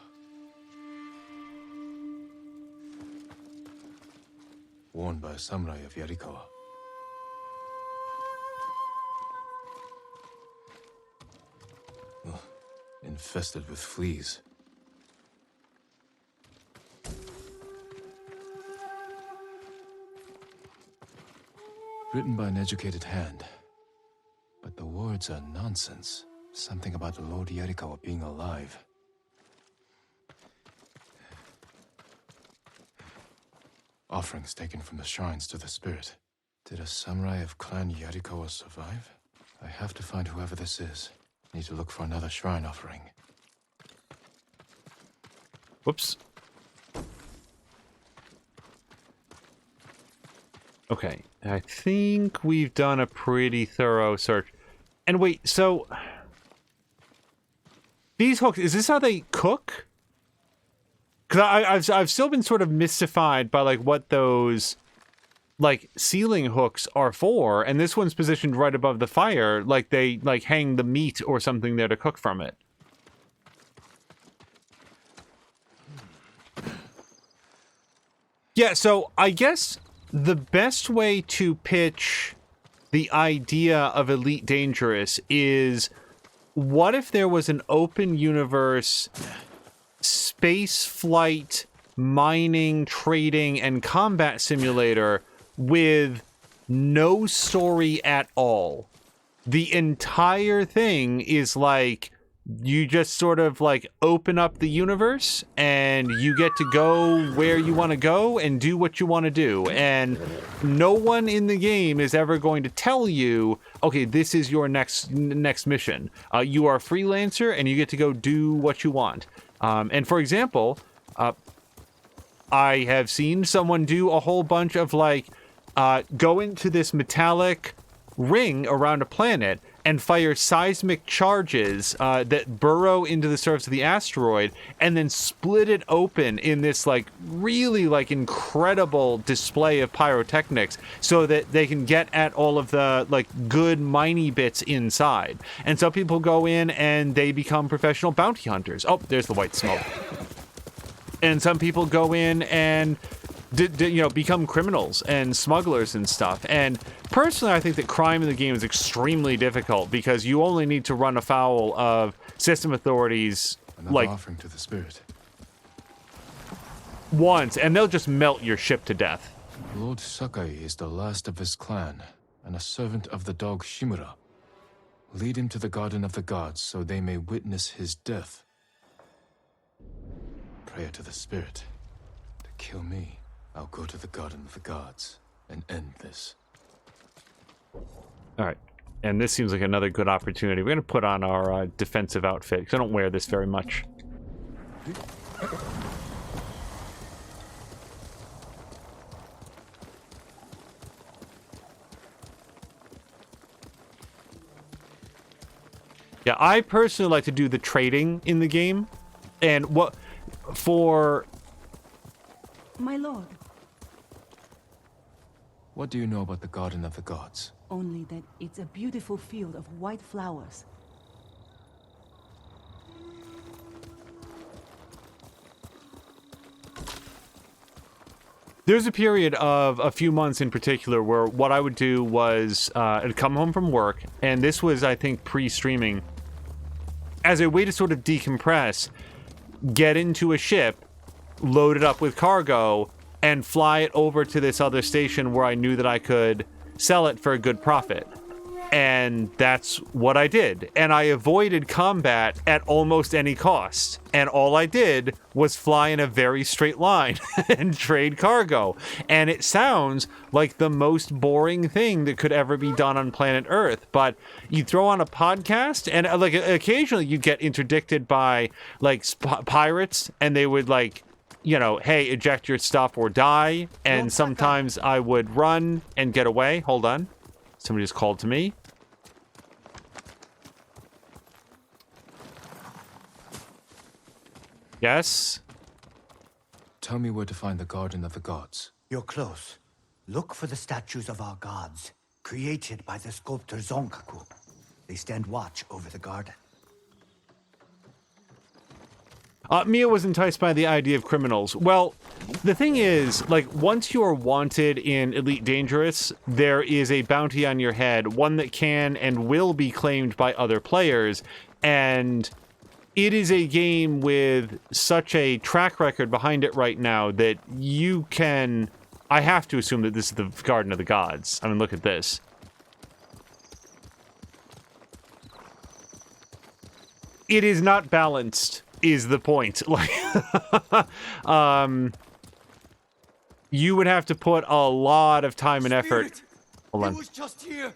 Worn by a samurai of Yarikawa. Ugh, infested with fleas. Written by an educated hand. But the words are nonsense. Something about Lord Yarikawa being alive. Offerings taken from the shrines to the spirit. Did a samurai of Clan Yarikawa survive? I have to find whoever this is. Need to look for another shrine offering. Whoops. Okay, I think we've done a pretty thorough search. And wait, so... These hooks, is this how they cook? Because I've still been sort of mystified by, like, what those, like, ceiling hooks are for, and this one's positioned right above the fire, like they, like, hang the meat or something there to cook from it. Yeah, so I guess the best way to pitch the idea of Elite Dangerous is, what if there was an open universe space flight, mining, trading, and combat simulator with no story at all? The entire thing is like you just sort of like open up the universe and you get to go where you want to go and do what you want to do. And no one in the game is ever going to tell you, okay, this is your next mission. You are a freelancer and you get to go do what you want. And for example, I have seen someone do a whole bunch of like go into this metallic ring around a planet and fire seismic charges that burrow into the surface of the asteroid and then split it open in this like really like incredible display of pyrotechnics so that they can get at all of the like good miney bits inside. And so people go in and they become professional bounty hunters. Oh, there's the white smoke. And some people go in and become criminals and smugglers and stuff. And personally, I think that crime in the game is extremely difficult because you only need to run afoul of system authorities Another offering to the spirit. Once, and they'll just melt your ship to death. Lord Sakai is the last of his clan and a servant of the dog Shimura. Lead him to the Garden of the Gods so they may witness his death. Prayer to the spirit. To kill me, I'll go to the Garden of the Gods and end this. All right. And this seems like another good opportunity. We're going to put on our defensive outfit, because I don't wear this very much. Yeah, I personally like to do the trading in the game. And what... for... My lord, What do you know about the Garden of the Gods? only that it's a beautiful field of white flowers. There's a period of a few months in particular where what I would do was I'd come home from work, and this was, I think, pre-streaming, as a way to sort of decompress, get into a ship, load it up with cargo, and fly it over to this other station where I knew that I could sell it for a good profit. And that's what I did. And I avoided combat at almost any cost. And all I did was fly in a very straight line and trade cargo. And it sounds like the most boring thing that could ever be done on planet Earth. But you throw on a podcast, and like occasionally you get interdicted by like pirates, and they would like, you know, hey, eject your stuff or die. And sometimes I would run and get away. Hold on. Somebody just called to me. Yes? Tell me where to find the Garden of the Gods. You're close. Look for the statues of our gods, created by the sculptor Zonkaku. They stand watch over the garden. Mia was enticed by the idea of criminals. Well, the thing is, like, once you are wanted in Elite Dangerous, there is a bounty on your head, one that can and will be claimed by other players, and it is a game with such a track record behind it right now that you can... I have to assume that this is the Garden of the Gods. I mean, look at this. It is not balanced, is the point. Like, you would have to put a lot of time and effort. Spirit! Hold on. It was just here!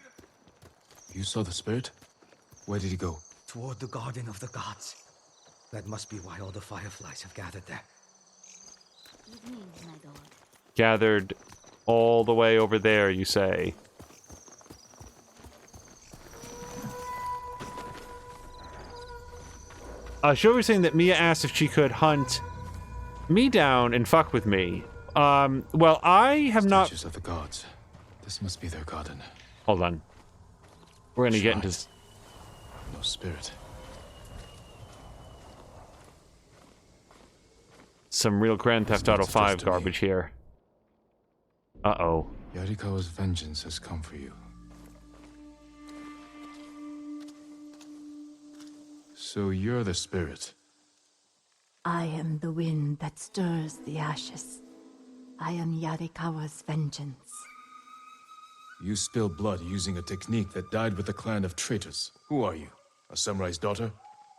You saw the spirit? Where did he go? Toward the Garden of the Gods. That must be why all the fireflies have gathered there. Gathered all the way over there, you say. She was saying that Mia asked if she could hunt me down and fuck with me. Well, I have not... Statues of the gods. This must be their garden. Hold on. We're gonna get into... No spirit. some real Grand Theft Auto 5 garbage here. Uh-oh. Yarikawa's vengeance has come for you. So you're the spirit. I am the wind that stirs the ashes. I am Yarikawa's vengeance. You spilled blood using a technique that died with a clan of traitors. Who are you? A samurai's daughter?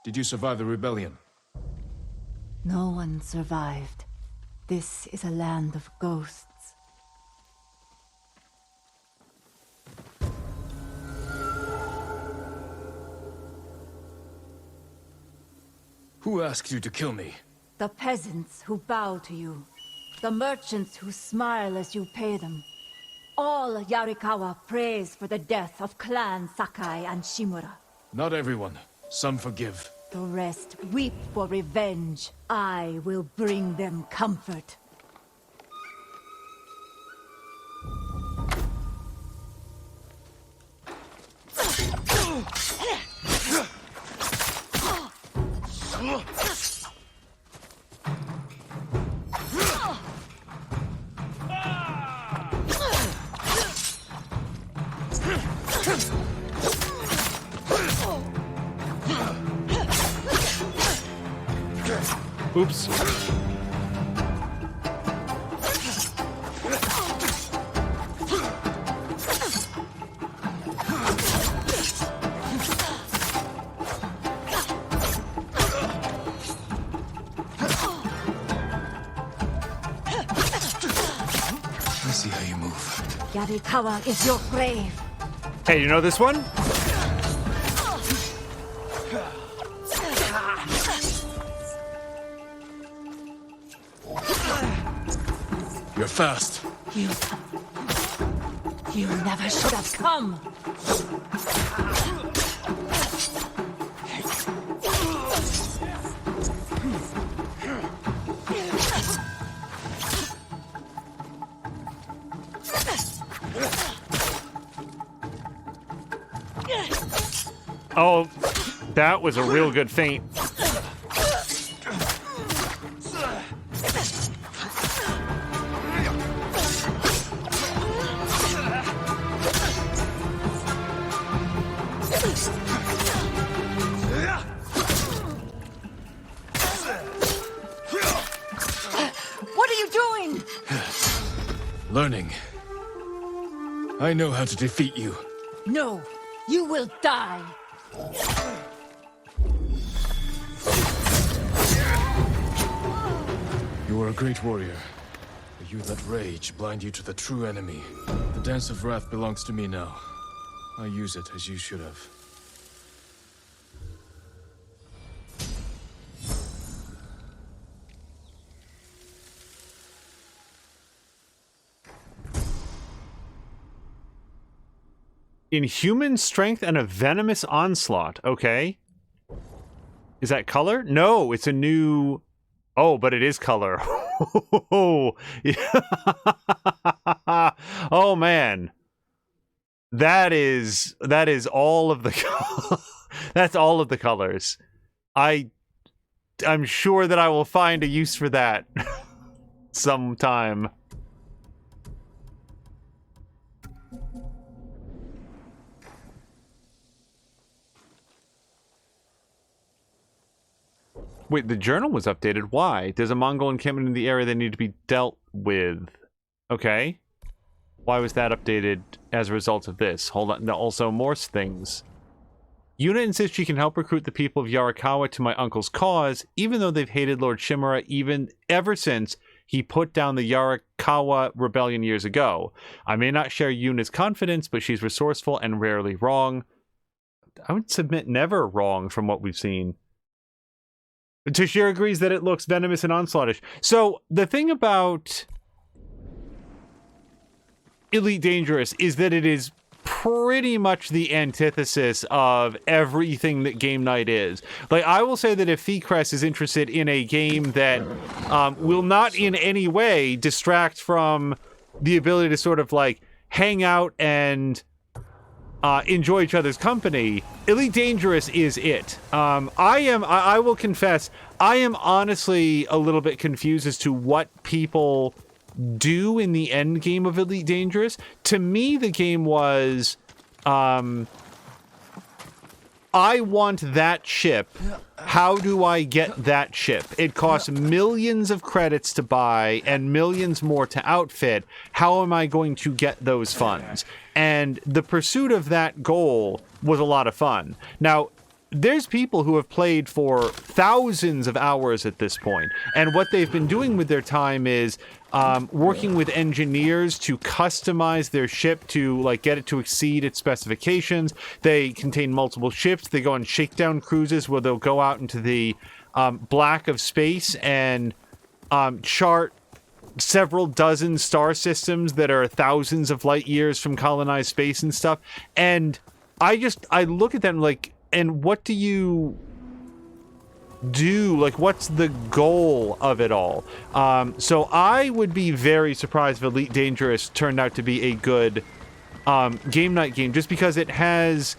Did you survive the rebellion? No one survived. This is a land of ghosts. Who asked you to kill me? The peasants who bow to you. The merchants who smile as you pay them. All Yarikawa prays for the death of Clan Sakai and Shimura. Not everyone. Some forgive. The rest weep for revenge. I will bring them comfort. Oops. Let's see how you move. Yarikawa is your grave. Hey, you know this one? You're fast. You never should have come. Oh, that was a real good feint. What are you doing? Learning. I know how to defeat you. No, you will die. You are a great warrior. But you let rage blind you to the true enemy. The Dance of Wrath belongs to me now. I use it as you should have. Inhuman strength and a venomous onslaught. Okay. Is that color? No, it's a new... Oh, but it is color. Oh, man. That is all of the... That's all of the colors. I'm sure that I will find a use for that sometime. Wait, the journal was updated. Why? There's a Mongol encampment in the area that need to be dealt with. Okay. Why was that updated as a result of this? Hold on. No, also, more things. Yuna insists she can help recruit the people of Yarikawa to my uncle's cause, even though they've hated Lord Shimura ever since he put down the Yarikawa rebellion years ago. I may not share Yuna's confidence, but she's resourceful and rarely wrong. I would submit never wrong from what we've seen. Toshiro agrees that it looks venomous and onslaughtish. So, the thing about Elite Dangerous is that it is pretty much the antithesis of everything that Game Night is. Like, I will say that if Feecrest is interested in a game that will not in any way distract from the ability to sort of, like, hang out and enjoy each other's company, Elite Dangerous is it. I will confess, I am honestly a little bit confused as to what people do in the end game of Elite Dangerous. To me, the game was, I want that ship. How do I get that ship? It costs millions of credits to buy and millions more to outfit. How am I going to get those funds? And the pursuit of that goal was a lot of fun. Now, there's people who have played for thousands of hours at this point, and what they've been doing with their time is working with engineers to customize their ship to like get it to exceed its specifications. They contain multiple ships. They go on shakedown cruises where they'll go out into the black of space and chart several dozen star systems that are thousands of light years from colonized space and stuff. And I look at them like, and what do you do? Like, what's the goal of it all? So I would be very surprised if Elite Dangerous turned out to be a good game night game, just because it has...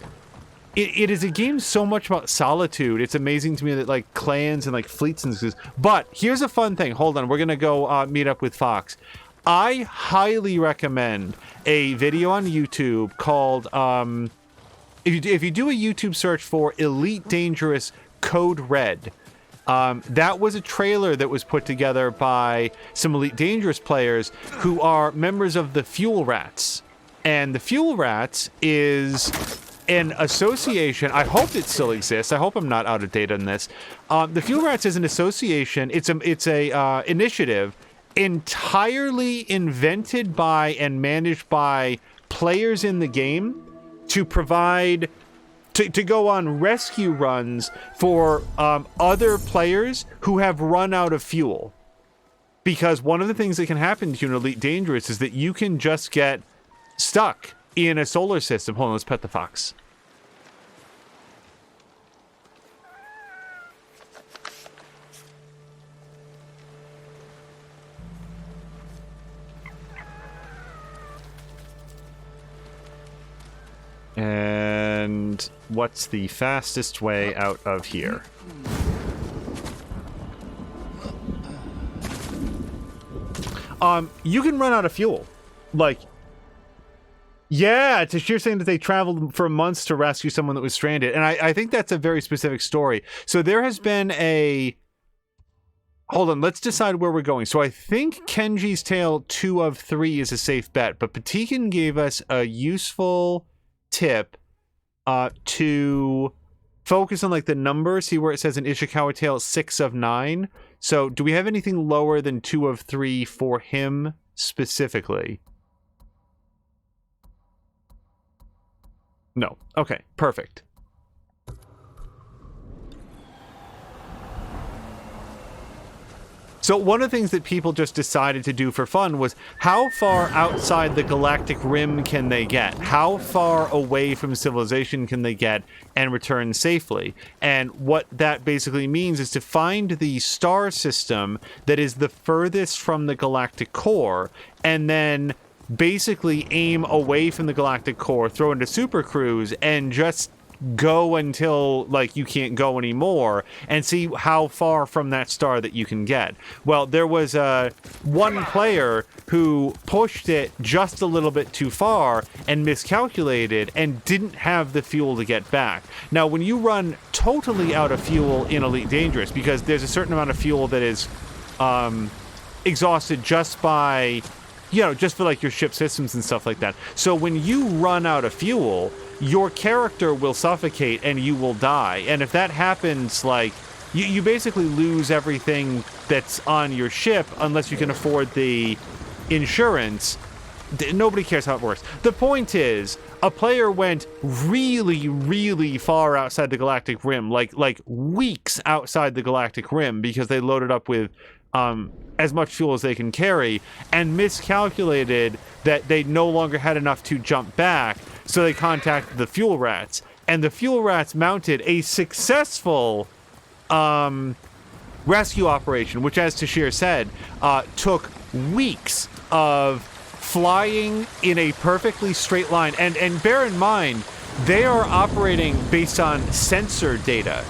It is a game so much about solitude. It's amazing to me that, like, clans and, like, fleets and things. But here's a fun thing. Hold on. We're going to go meet up with Fox. I highly recommend a video on YouTube called... If you do a YouTube search for Elite Dangerous Code Red, that was a trailer that was put together by some Elite Dangerous players who are members of the Fuel Rats. And the Fuel Rats is... an association. I hope it still exists. I hope I'm not out of date on this. The Fuel Rats is an association. It's a initiative entirely invented by and managed by players in the game to provide to go on rescue runs for other players who have run out of fuel. Because one of the things that can happen to you in Elite Dangerous is that you can just get stuck in a solar system. Hold on, let's pet the fox. And what's the fastest way out of here? You can run out of fuel. Like, yeah, Tashir saying that they traveled for months to rescue someone that was stranded. And I think that's a very specific story. So there has been a... Hold on, let's decide where we're going. So I think Kenji's Tale 2 of 3 is a safe bet, but Patikin gave us a useful tip to focus on like the number, see where it says in Ishikawa Tale 6 of 9. So do we have anything lower than 2 of 3 for him specifically? No. Okay, perfect. So one of the things that people just decided to do for fun was how far outside the galactic rim can they get? How far away from civilization can they get and return safely? And what that basically means is to find the star system that is the furthest from the galactic core and then basically aim away from the galactic core, throw into super cruise, and just go until like you can't go anymore and see how far from that star that you can get. Well, there was one player who pushed it just a little bit too far and miscalculated and didn't have the fuel to get back. Now, when you run totally out of fuel in Elite Dangerous, because there's a certain amount of fuel that is exhausted just by, you know, just for like your ship systems and stuff like that. So when you run out of fuel, your character will suffocate and you will die. And if that happens, like, you basically lose everything that's on your ship unless you can afford the insurance. Nobody cares how it works. The point is, a player went really, really far outside the galactic rim, like weeks outside the galactic rim, because they loaded up with as much fuel as they can carry, and miscalculated that they no longer had enough to jump back, so they contacted the Fuel Rats. And the Fuel Rats mounted a successful rescue operation, which, as Tashir said, took weeks of flying in a perfectly straight line. And bear in mind, they are operating based on sensor data.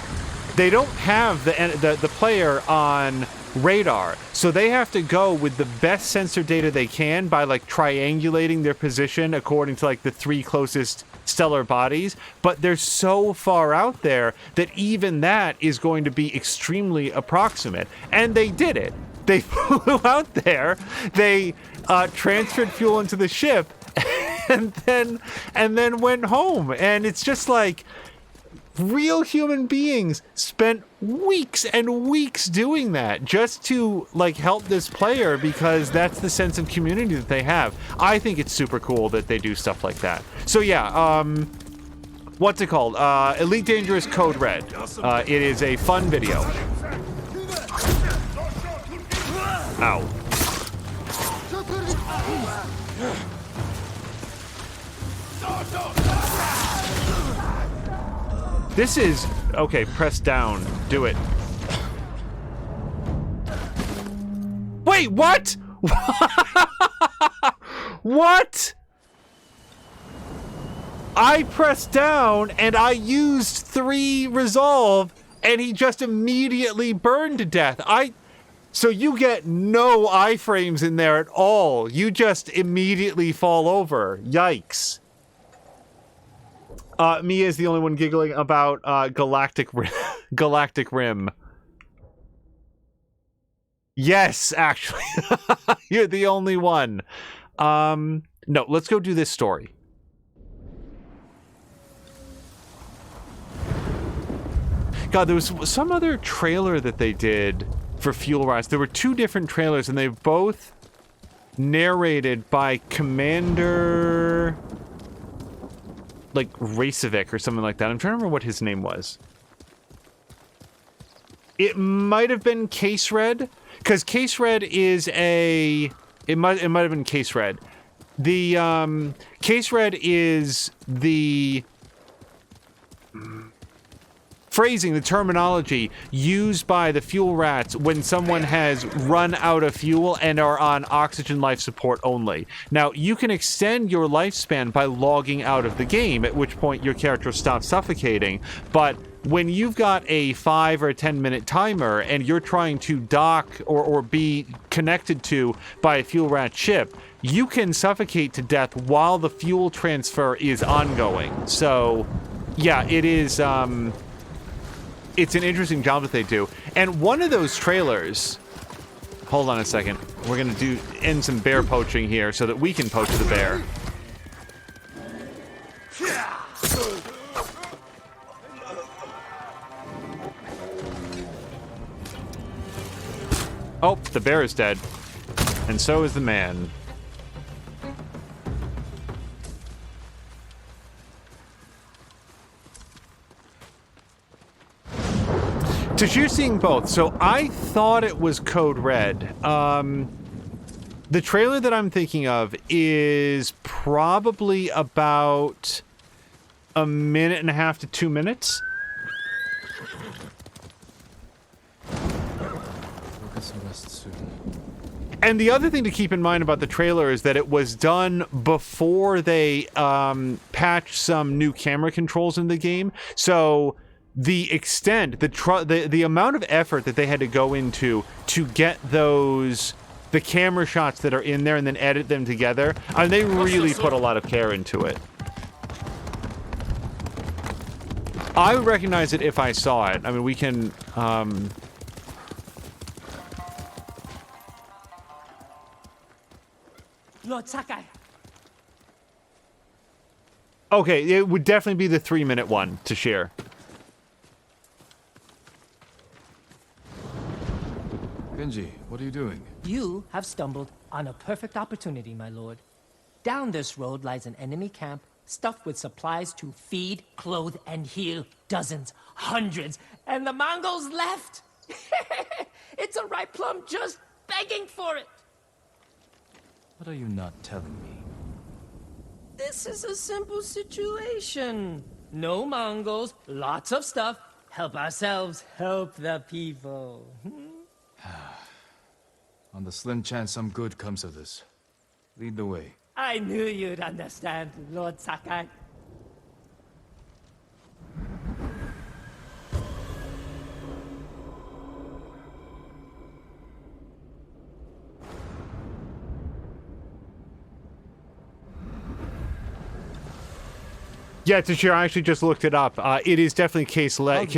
They don't have the player on radar, so they have to go with the best sensor data they can by like triangulating their position according to like the 3 closest stellar bodies. But they're so far out there that even that is going to be extremely approximate. And they did it. They flew out there, they transferred fuel into the ship, and then went home. And it's just like, real human beings spent weeks and weeks doing that just to like help this player because that's the sense of community that they have. I think it's super cool that they do stuff like that. So yeah, what's it called? Elite Dangerous Code Red. It is a fun video. Ow. This is... Okay, press down. Do it. Wait, what? What? I pressed down and I used 3 resolve and he just immediately burned to death. So you get no iframes in there at all. You just immediately fall over. Yikes. Mia is the only one giggling about Galactic Rim. Yes, actually. You're the only one. No, let's go do this story. God, there was some other trailer that they did for Fuel Rods. There were 2 different trailers, and they both narrated by Commander... like Racevic or something like that. I'm trying to remember what his name was. It might have been Case Red, because Case Red is a... It might have been Case Red. The Case Red is the phrasing, the terminology used by the fuel rats when someone has run out of fuel and are on oxygen life support only. Now, you can extend your lifespan by logging out of the game, at which point your character stops suffocating, but when you've got a 5 or 10 minute timer and you're trying to dock or be connected to by a fuel rat ship, you can suffocate to death while the fuel transfer is ongoing. So, yeah, it is, it's an interesting job that they do. And one of those trailers... Hold on a second. We're gonna end some bear poaching here so that we can poach the bear. Oh, the bear is dead. And so is the man. You're seeing both. So I thought it was Code Red. The trailer that I'm thinking of is probably about 1.5 minutes to 2 minutes. And the other thing to keep in mind about the trailer is that it was done before they patched some new camera controls in the game. So the extent, the amount of effort that they had to go into to get the camera shots that are in there and then edit them together, I mean, they really put a lot of care into it. I would recognize it if I saw it. I mean, we can... Lord Sakai. Okay, it would definitely be the 3-minute one to share. Genji, what are you doing? You have stumbled on a perfect opportunity, my lord. Down this road lies an enemy camp stuffed with supplies to feed, clothe, and heal dozens, hundreds, and the Mongols left. It's a ripe plum just begging for it. What are you not telling me? This is a simple situation. No Mongols, lots of stuff. Help ourselves, help the people. On the slim chance some good comes of this, lead the way. I knew you'd understand, Lord Sakai. Yeah, Tsushima, I actually just looked it up. It is definitely Case Red.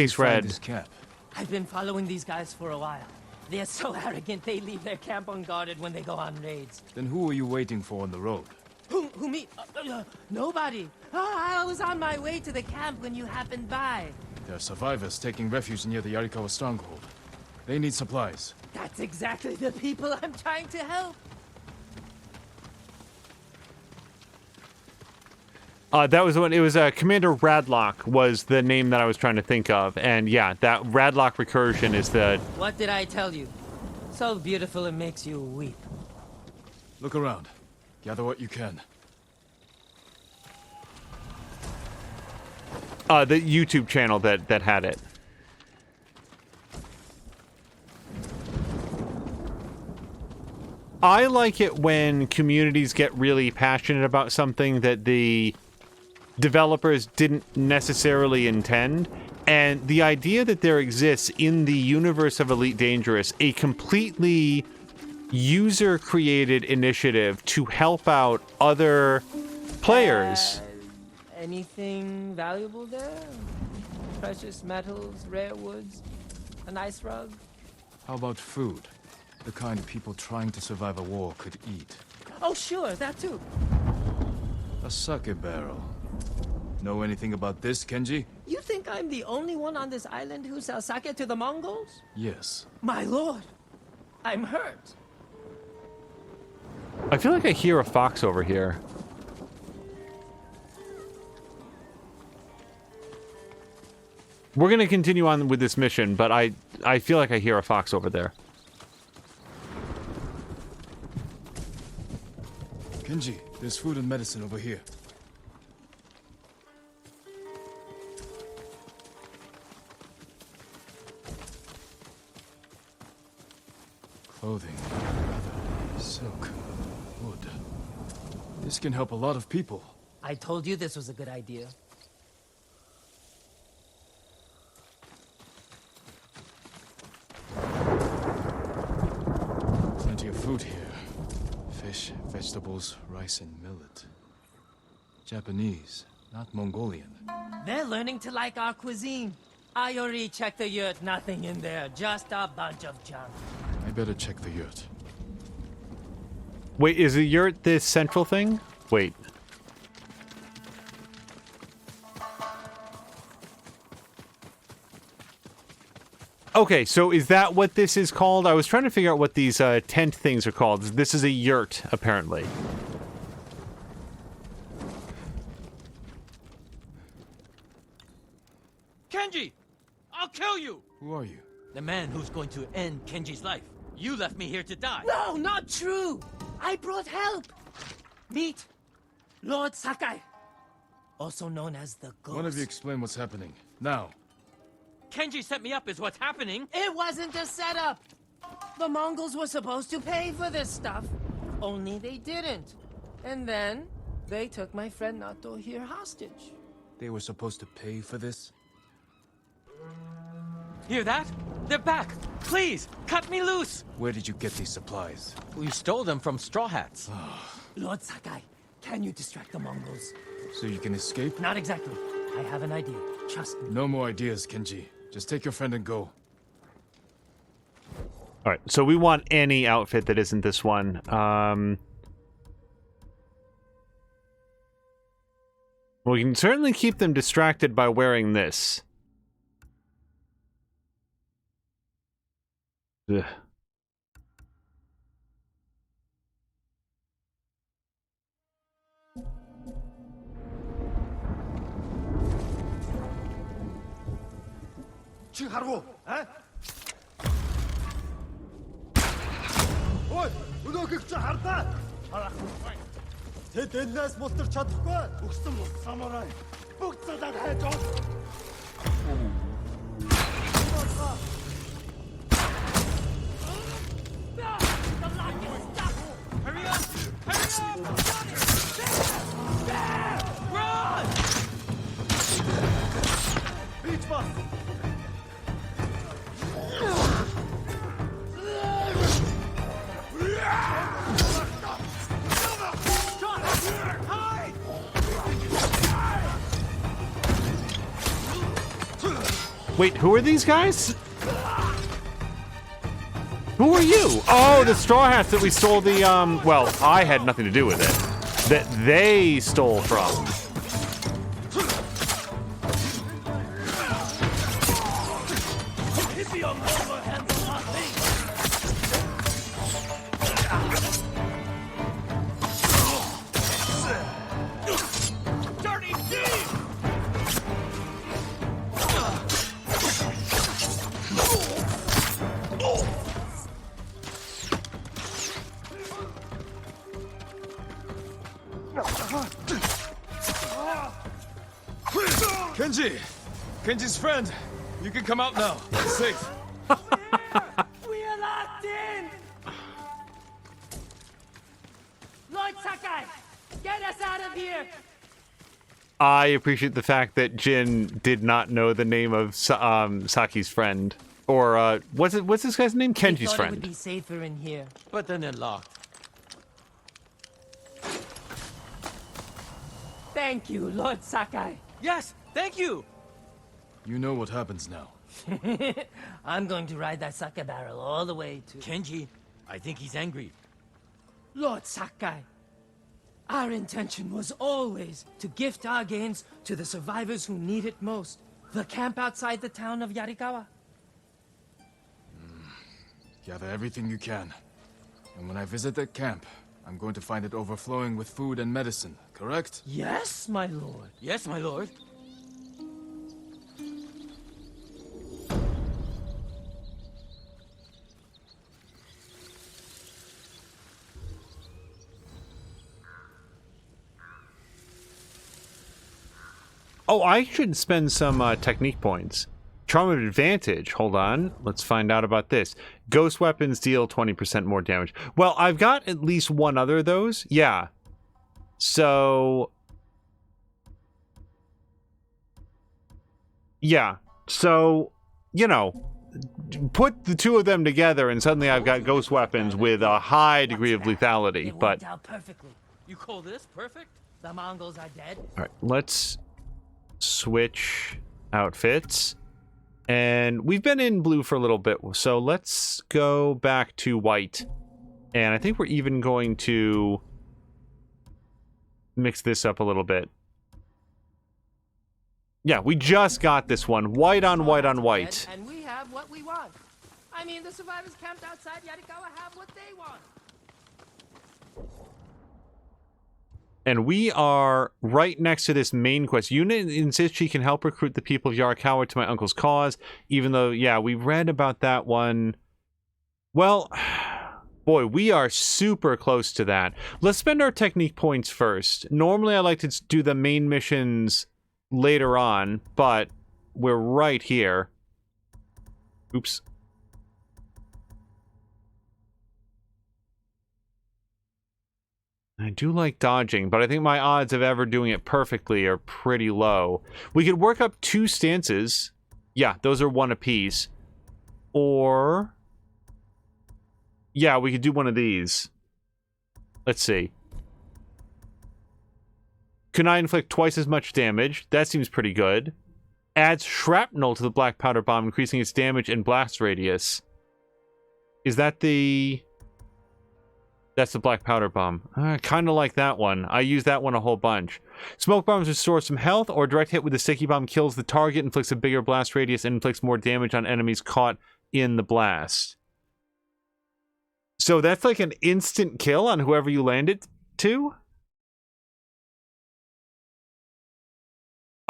This camp? I've been following these guys for a while. They're so arrogant they leave their camp unguarded when they go on raids. Then who are you waiting for on the road? Who me? Nobody. I was on my way to the camp when you happened by. There are survivors taking refuge near the Yarikawa stronghold. They need supplies. That's exactly the people I'm trying to help. That was when it was Commander Radlock was the name that I was trying to think of, and yeah, that Radlock recursion is the. What did I tell you? So beautiful it makes you weep. Look around. Gather what you can. The YouTube channel that had it. I like it when communities get really passionate about something that the developers didn't necessarily intend, and the idea that there exists in the universe of Elite Dangerous a completely user-created initiative to help out other players. Anything valuable there? Precious metals, rare woods, a nice rug? How about food? The kind people trying to survive a war could eat. Oh, sure, that too. A sake barrel. Know anything about this, Kenji? You think I'm the only one on this island who sells sake to the Mongols? Yes. My lord, I'm hurt. I feel like I hear a fox over here. We're gonna continue on with this mission, but I feel like I hear a fox over there. Kenji, there's food and medicine over here. Clothing, leather, silk, wood. This can help a lot of people. I told you this was a good idea. Plenty of food here. Fish, vegetables, rice, and millet. Japanese, not Mongolian. They're learning to like our cuisine. I already checked the yurt, nothing in there, just a bunch of junk. I better check the yurt. Wait, is the yurt this central thing? Wait. Okay, so is that what this is called? I was trying to figure out what these tent things are called. This is a yurt, apparently. Kenji! I'll kill you! Who are you? The man who's going to end Kenji's life. You left me here to die. No, not true! I brought help! Meet Lord Sakai, also known as the Ghost. One of you explain what's happening. Now. Kenji set me up is what's happening. It wasn't a setup! The Mongols were supposed to pay for this stuff, only they didn't. And then, they took my friend Nato here hostage. They were supposed to pay for this? Hear that? They're back! Please, cut me loose! Where did you get these supplies? We stole them from Straw Hats. Lord Sakai, can you distract the Mongols? So you can escape? Not exactly. I have an idea. Trust me. No more ideas, Kenji. Just take your friend and go. Alright, so we want any outfit that isn't this one. We can certainly keep them distracted by wearing this. Ugh. Чи харгу? Ой, өнөөхийг чи хардаа. Тэд энэс мултарч чадахгүй. Өгсөн самурай. Бүгд цадаад хайж ов. Hurry up! Hurry up! Run! Бич бас. Wait, who are these guys? Who are you? Oh, the Straw Hats that we stole the, well, I had nothing to do with it. That they stole from. Kenji! Kenji's friend! You can come out now. It's safe. We are locked in! Lord Sakai, get us out of here! I appreciate the fact that Jin did not know the name of Saki's friend. Or, what's this guy's name? Kenji's It friend. would be safer in here. But then they're locked. Thank you, Lord Sakai. Yes, thank you! You know what happens now. I'm going to ride that sake barrel all the way to... Kenji, I think he's angry. Lord Sakai, our intention was always to gift our gains to the survivors who need it most. The camp outside the town of Yarikawa. Gather everything you can. And when I visit that camp, I'm going to find it overflowing with food and medicine, correct? Yes, my lord. Yes, my lord. Oh, I should spend some technique points. Charm of Advantage. Hold on. Let's find out about this. Ghost weapons deal 20% more damage. Well, I've got at least one other of those. Yeah. So... yeah. So, you know, put the two of them together and suddenly I've got ghost weapons with a high degree of lethality. It But, worked out perfectly. You call this perfect? The Mongols are dead. alright, let's switch outfits. And we've been in blue for a little bit, so let's go back to white. And I think we're even going to mix this up a little bit. Yeah, we just got this one. White on white on white. And we have what we want. I mean, the survivors camped outside Yarikawa have what they want. And we are right next to this main quest. Yuna insists she can help recruit the people of Yarikawa to my uncle's cause, even though, yeah, we read about that one. Well, boy, we are super close to that. Let's spend our technique points first. Normally, I like to do the main missions later on, but we're right here. Oops. I do like dodging, but I think my odds of ever doing it perfectly are pretty low. We could work up 2 stances. Yeah, those are 1 apiece. Or... yeah, we could do one of these. Let's see. Can I inflict twice as much damage? That seems pretty good. Adds shrapnel to the black powder bomb, increasing its damage and blast radius. Is that the... that's the black powder bomb. I kind of like that one. I use that one a whole bunch. Smoke bombs restore some health, or direct hit with a sticky bomb kills the target, inflicts a bigger blast radius, and inflicts more damage on enemies caught in the blast. So that's like an instant kill on whoever you land it to?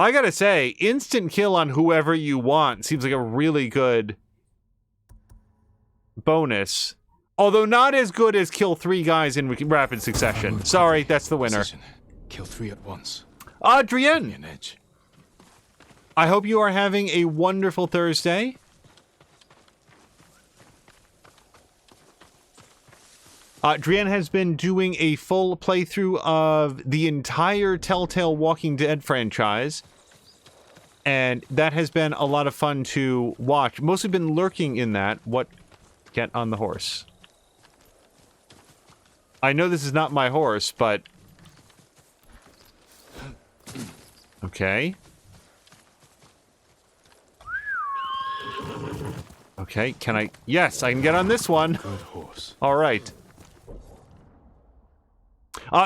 I gotta say, instant kill on whoever you want seems like a really good bonus. Although not as good as kill 3 guys in rapid succession. Sorry, that's the winner. Kill 3 at once. Adrienne! An edge. I hope you are having a wonderful Thursday. Drienne has been doing a full playthrough of the entire Telltale Walking Dead franchise. And that has been a lot of fun to watch. Mostly been lurking in that. What? Get on the horse. I know this is not my horse, but... okay. Okay, can I... yes, I can get on this one. Good horse. All right.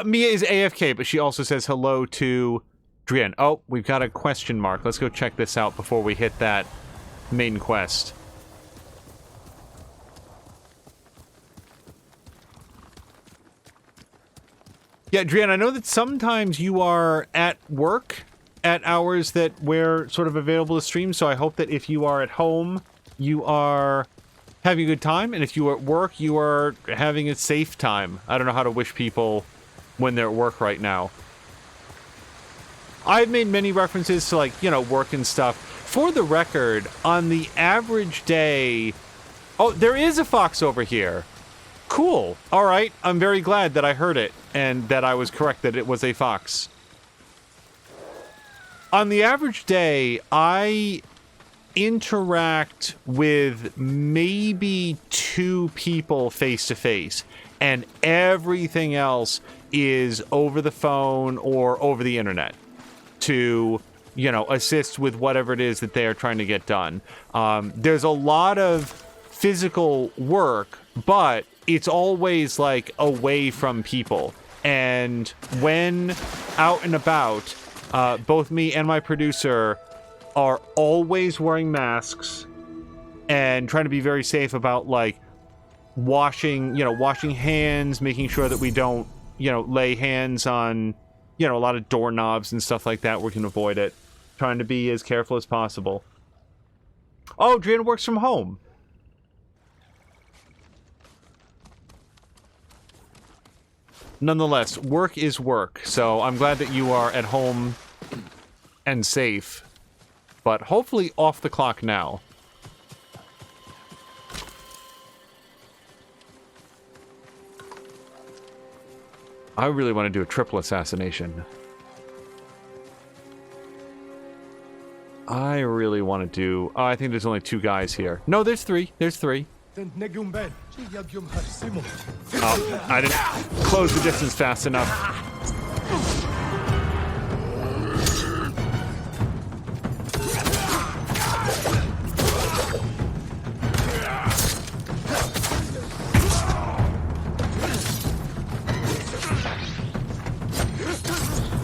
Mia is AFK, but she also says hello to Drienne. Oh, we've got a question mark. Let's go check this out before we hit that main quest. Yeah, Drienne, I know that sometimes you are at work at hours that we're sort of available to stream, so I hope that if you are at home, you are having a good time, and if you are at work, you are having a safe time. I don't know how to wish people when they're at work right now. I've made many references to, like, you know, work and stuff. For the record, on the average day... Oh, there is a fox over here. Cool. All right. I'm very glad that I heard it and that I was correct that it was a fox. On the average day, I interact with maybe 2 people face to face, and everything else is over the phone or over the internet to, you know, assist with whatever it is that they are trying to get done. There's a lot of physical work, but it's always like away from people. And when out and about, both me and my producer are always wearing masks and trying to be very safe about, like, washing hands, making sure that we don't, you know, lay hands on, you know, a lot of doorknobs and stuff like that. We can avoid it. Trying to be as careful as possible. Oh, Drian works from home. Nonetheless, work is work, so I'm glad that you are at home and safe, but hopefully off the clock now. I really want to do a triple assassination. I really want to do... Oh, I think there's only 2 guys here. No, there's 3. There's 3. Oh, I didn't close the distance fast enough.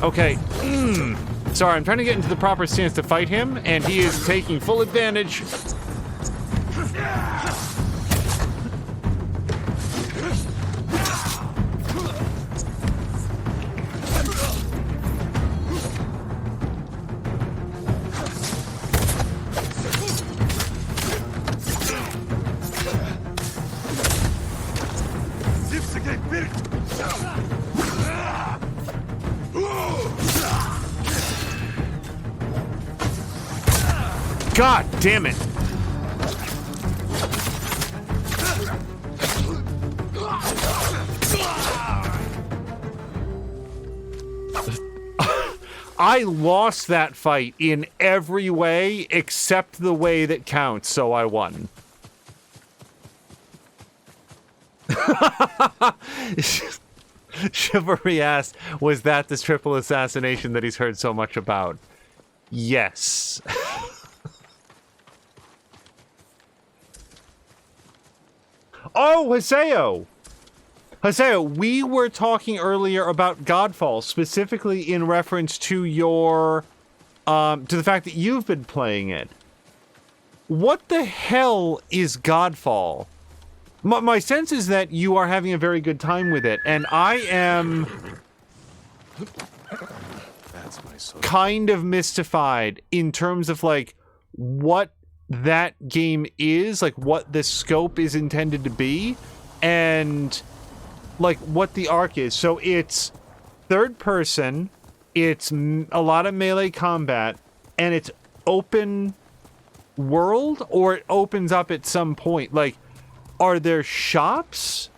Okay. Sorry, I'm trying to get into the proper stance to fight him, and he is taking full advantage. God damn it! I lost that fight in every way except the way that counts, so I won. Chivalry asked, was that this triple assassination that he's heard so much about? Yes. Oh, Haseo! Haseo, we were talking earlier about Godfall, specifically in reference to your, to the fact that you've been playing it. What the hell is Godfall? My sense is that you are having a very good time with it, and I am kind of mystified in terms of, like, what that game is, like, what the scope is intended to be, and, like, what the arc is. So it's third person, it's a lot of melee combat, and it's open world, or it opens up at some point. Like, are there shops?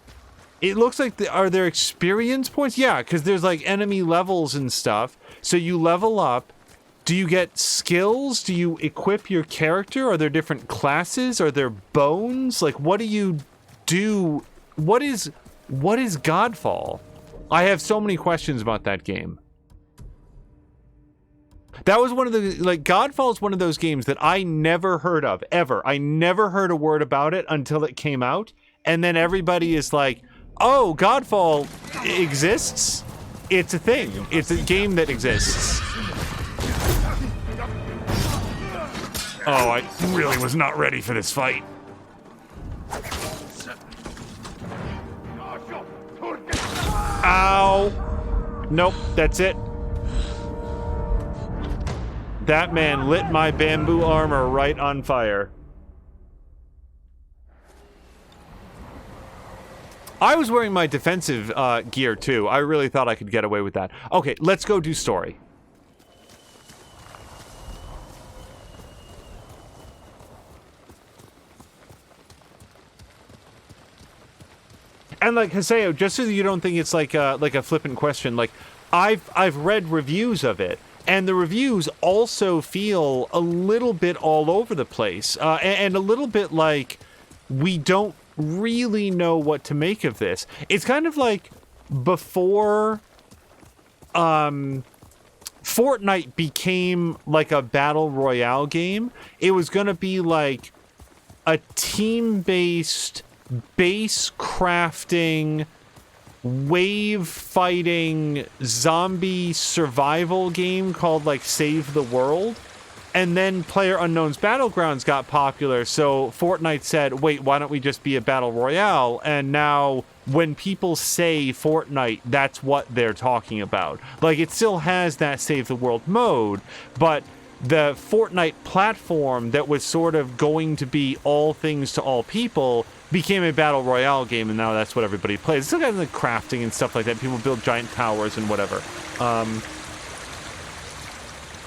It looks like, are there experience points? Yeah, because there's, like, enemy levels and stuff. So you level up. Do you get skills? Do you equip your character? Are there different classes? Are there bones? Like, what do you do? What is Godfall? I have so many questions about that game. That was one of the, like, Godfall is one of those games that I never heard of, ever. I never heard a word about it until it came out, and then everybody is like, oh, Godfall exists? It's a thing. It's a game that exists. Oh, I really was not ready for this fight. Ow! Nope, that's it. That man lit my bamboo armor right on fire. I was wearing my defensive gear, too. I really thought I could get away with that. Okay, let's go do story. And like Haseo, just so you don't think it's like a flippant question, like I've read reviews of it, and the reviews also feel a little bit all over the place, and a little bit like we don't really know what to make of this. It's kind of like before Fortnite became like a battle royale game, it was gonna be like a team-based base crafting, wave fighting, zombie survival game called like Save the World. And then PlayerUnknown's Battlegrounds got popular, so Fortnite said, wait, why don't we just be a battle royale? And now when people say Fortnite, that's what they're talking about. Like, it still has that Save the World mode, but the Fortnite platform that was sort of going to be all things to all people became a battle royale game, and now that's what everybody plays. It's still got like crafting and stuff like that. People build giant towers and whatever.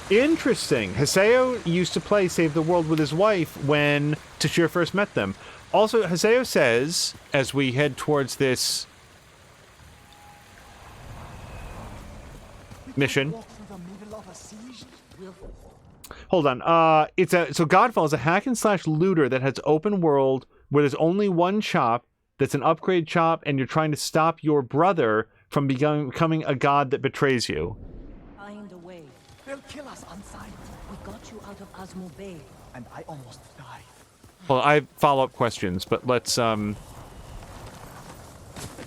Interesting. Haseo used to play Save the World with his wife when Tashir first met them. Also, Haseo says, as we head towards this mission. Hold on. So Godfall is a hack and slash looter that has open world where there's only one shop that's an upgrade shop, and you're trying to stop your brother from becoming a god that betrays you. Find a way. They'll kill us on sight. We got you out of Asmo Bay, and I almost died. Well, I have follow-up questions, but let's, my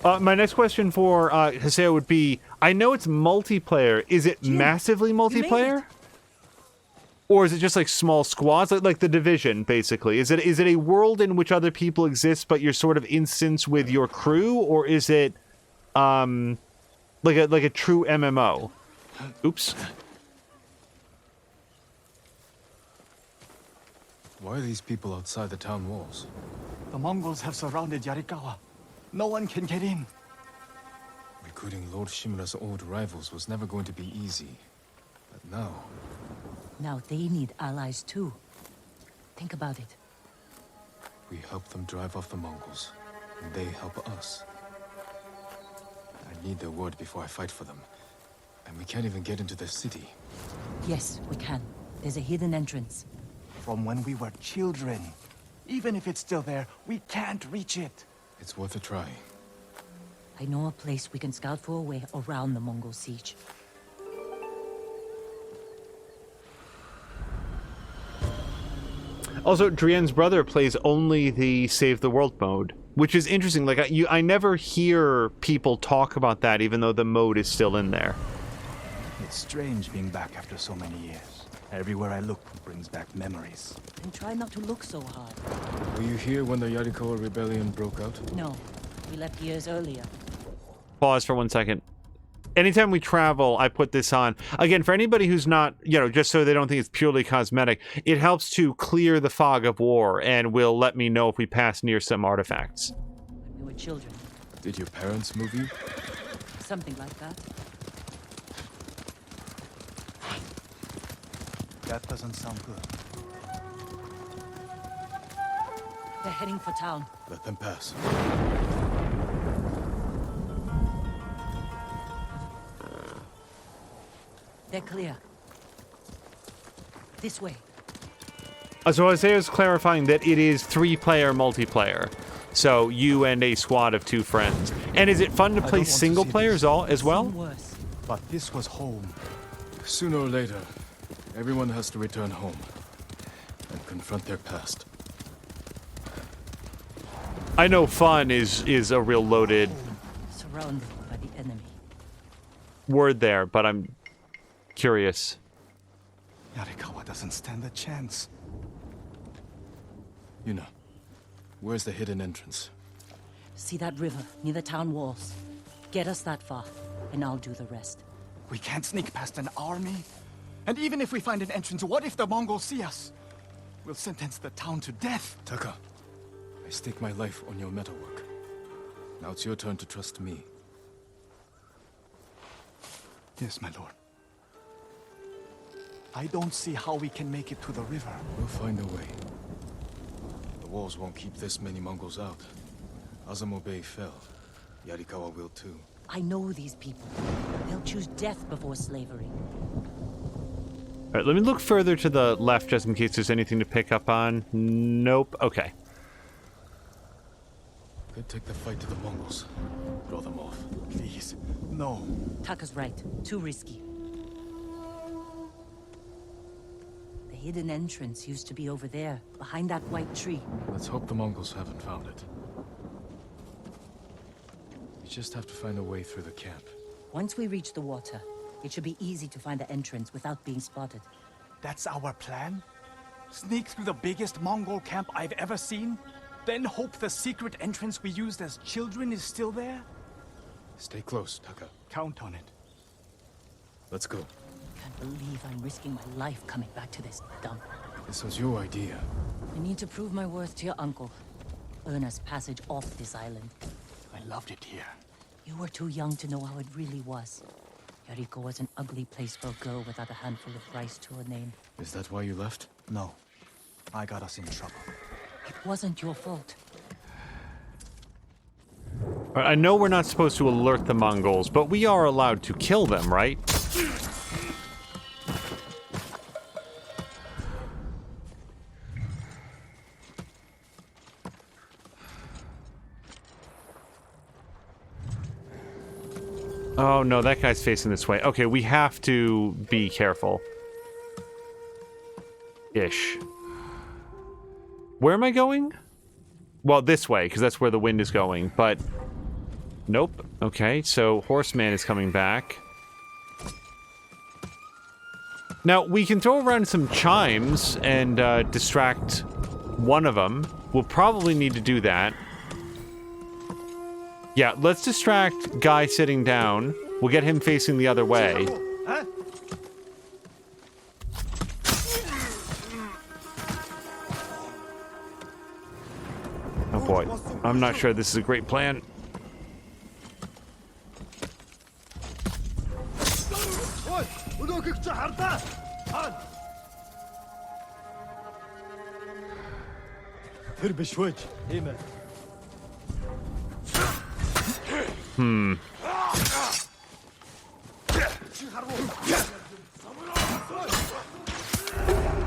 next question for, Haseo would be, I know it's multiplayer. Is it massively multiplayer? Or is it just like small squads, like the Division, basically? Is it a world in which other people exist, but you're sort of instanced with your crew, or is it like a true MMO? Oops. Why are these people outside the town walls? The Mongols have surrounded Yarikawa. No one can get in. Recruiting Lord Shimura's old rivals was never going to be easy. But now... Now they need allies too. Think about it. We help them drive off the Mongols, and they help us. I need their word before I fight for them. And we can't even get into the city. Yes, we can. There's a hidden entrance. From when we were children. Even if it's still there, we can't reach it. It's worth a try. I know a place we can scout for a way around the Mongol siege. Also, Drienne's brother plays only the Save the World mode, which is interesting. Like, I never hear people talk about that, even though the mode is still in there. It's strange being back after so many years. Everywhere I look brings back memories. And try not to look so hard. Were you here when the Yarikawa rebellion broke out? No, we left years earlier. Pause for 1 second. Anytime we travel, I put this on. Again, for anybody who's not, just so they don't think it's purely cosmetic, it helps to clear the fog of war and will let me know if we pass near some artifacts. When we were children. Did your parents move you? Something like that. That doesn't sound good. They're heading for town. Let them pass. They're clear. This way. So Isaiah's clarifying that it is 3-player multiplayer. So you and a squad of 2 friends. And is it fun to play single players as well? Worse. But this was home. Sooner or later, everyone has to return home and confront their past. I know fun is a real loaded Surrounded by the enemy. word there, but I'm curious. Yarikawa doesn't stand a chance. Yuna, where's the hidden entrance? See that river near the town walls? Get us that far, and I'll do the rest. We can't sneak past an army. And even if we find an entrance, what if the Mongols see us? We'll sentence the town to death. Taka, I stake my life on your metalwork. Now it's your turn to trust me. Yes, my lord. I don't see how we can make it to the river. We'll find a way. The walls won't keep this many Mongols out. Azamo Bay fell. Yarikawa will too. I know these people. They'll choose death before slavery. All right, let me look further to the left just in case there's anything to pick up on. Nope. Okay. Could take the fight to the Mongols. Throw them off. Please, no. Taka's right. Too risky. The hidden entrance used to be over there, behind that white tree. Let's hope the Mongols haven't found it. We just have to find a way through the camp. Once we reach the water, it should be easy to find the entrance without being spotted. That's our plan? Sneak through the biggest Mongol camp I've ever seen? Then hope the secret entrance we used as children is still there? Stay close, Taka. Count on it. Let's go. Can't believe I'm risking my life coming back to this dump. This was your idea. I need to prove my worth to your uncle. Earn us passage off this island. I loved it here. You were too young to know how it really was. Yariko was an ugly place for a girl without a handful of rice to her name. Is that why you left? No. I got us in trouble. It wasn't your fault. All right, I know we're not supposed to alert the Mongols, but we are allowed to kill them, right? Oh no, that guy's facing this way. Okay, we have to be careful. Ish. Where am I going? Well, this way, because that's where the wind is going, but... Nope. Okay, so Horseman is coming back. Now, we can throw around some chimes and distract one of them. We'll probably need to do that. Yeah, let's distract guy sitting down. We'll get him facing the other way. Oh boy, I'm not sure this is a great plan.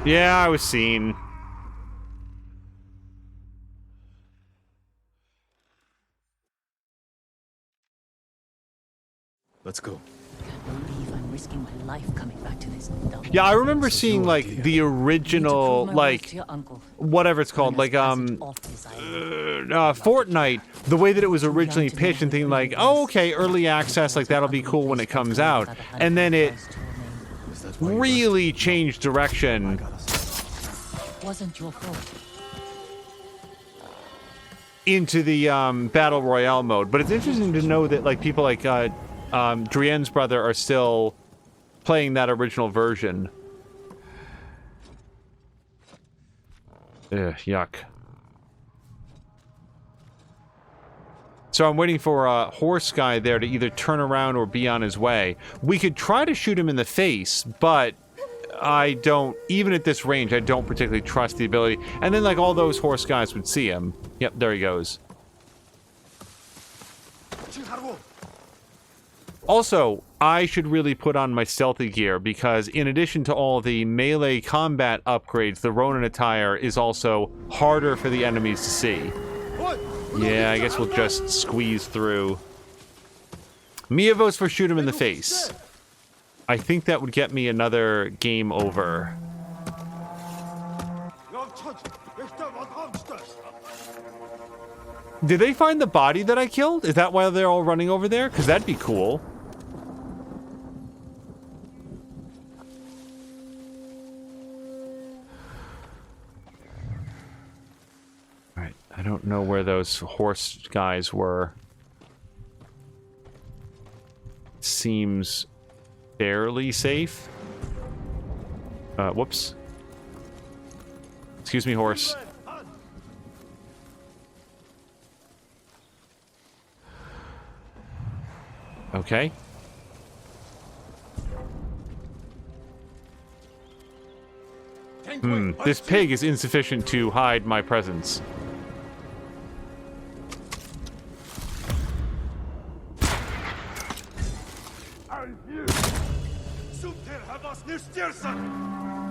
Yeah, I was seen. Let's go. Can't believe I'm risking my life coming back to this dump. Yeah, I remember seeing like the original, like whatever it's called, like Fortnite. The way that it was originally pitched, and thinking like, oh, okay, early access, like that'll be cool when it comes out, and then it really changed direction. Wasn't your fault. Into the battle royale mode, but it's interesting to know that like people like Drienne's brother are still playing that original version. Ugh, yuck. So I'm waiting for a horse guy there to either turn around or be on his way. We could try to shoot him in the face, but I don't, even at this range, I don't particularly trust the ability. And then like all those horse guys would see him. Yep, there he goes. Also, I should really put on my stealthy gear because in addition to all the melee combat upgrades, the Ronin attire is also harder for the enemies to see. Yeah, I guess we'll just squeeze through. Mia votes for shoot him in the face. I think that would get me another game over. Did they find the body that I killed? Is that why they're all running over there? Because that'd be cool. Alright, I don't know where those horse guys were. Seems fairly safe. Whoops. Excuse me, horse. Okay. This pig is insufficient to hide my presence.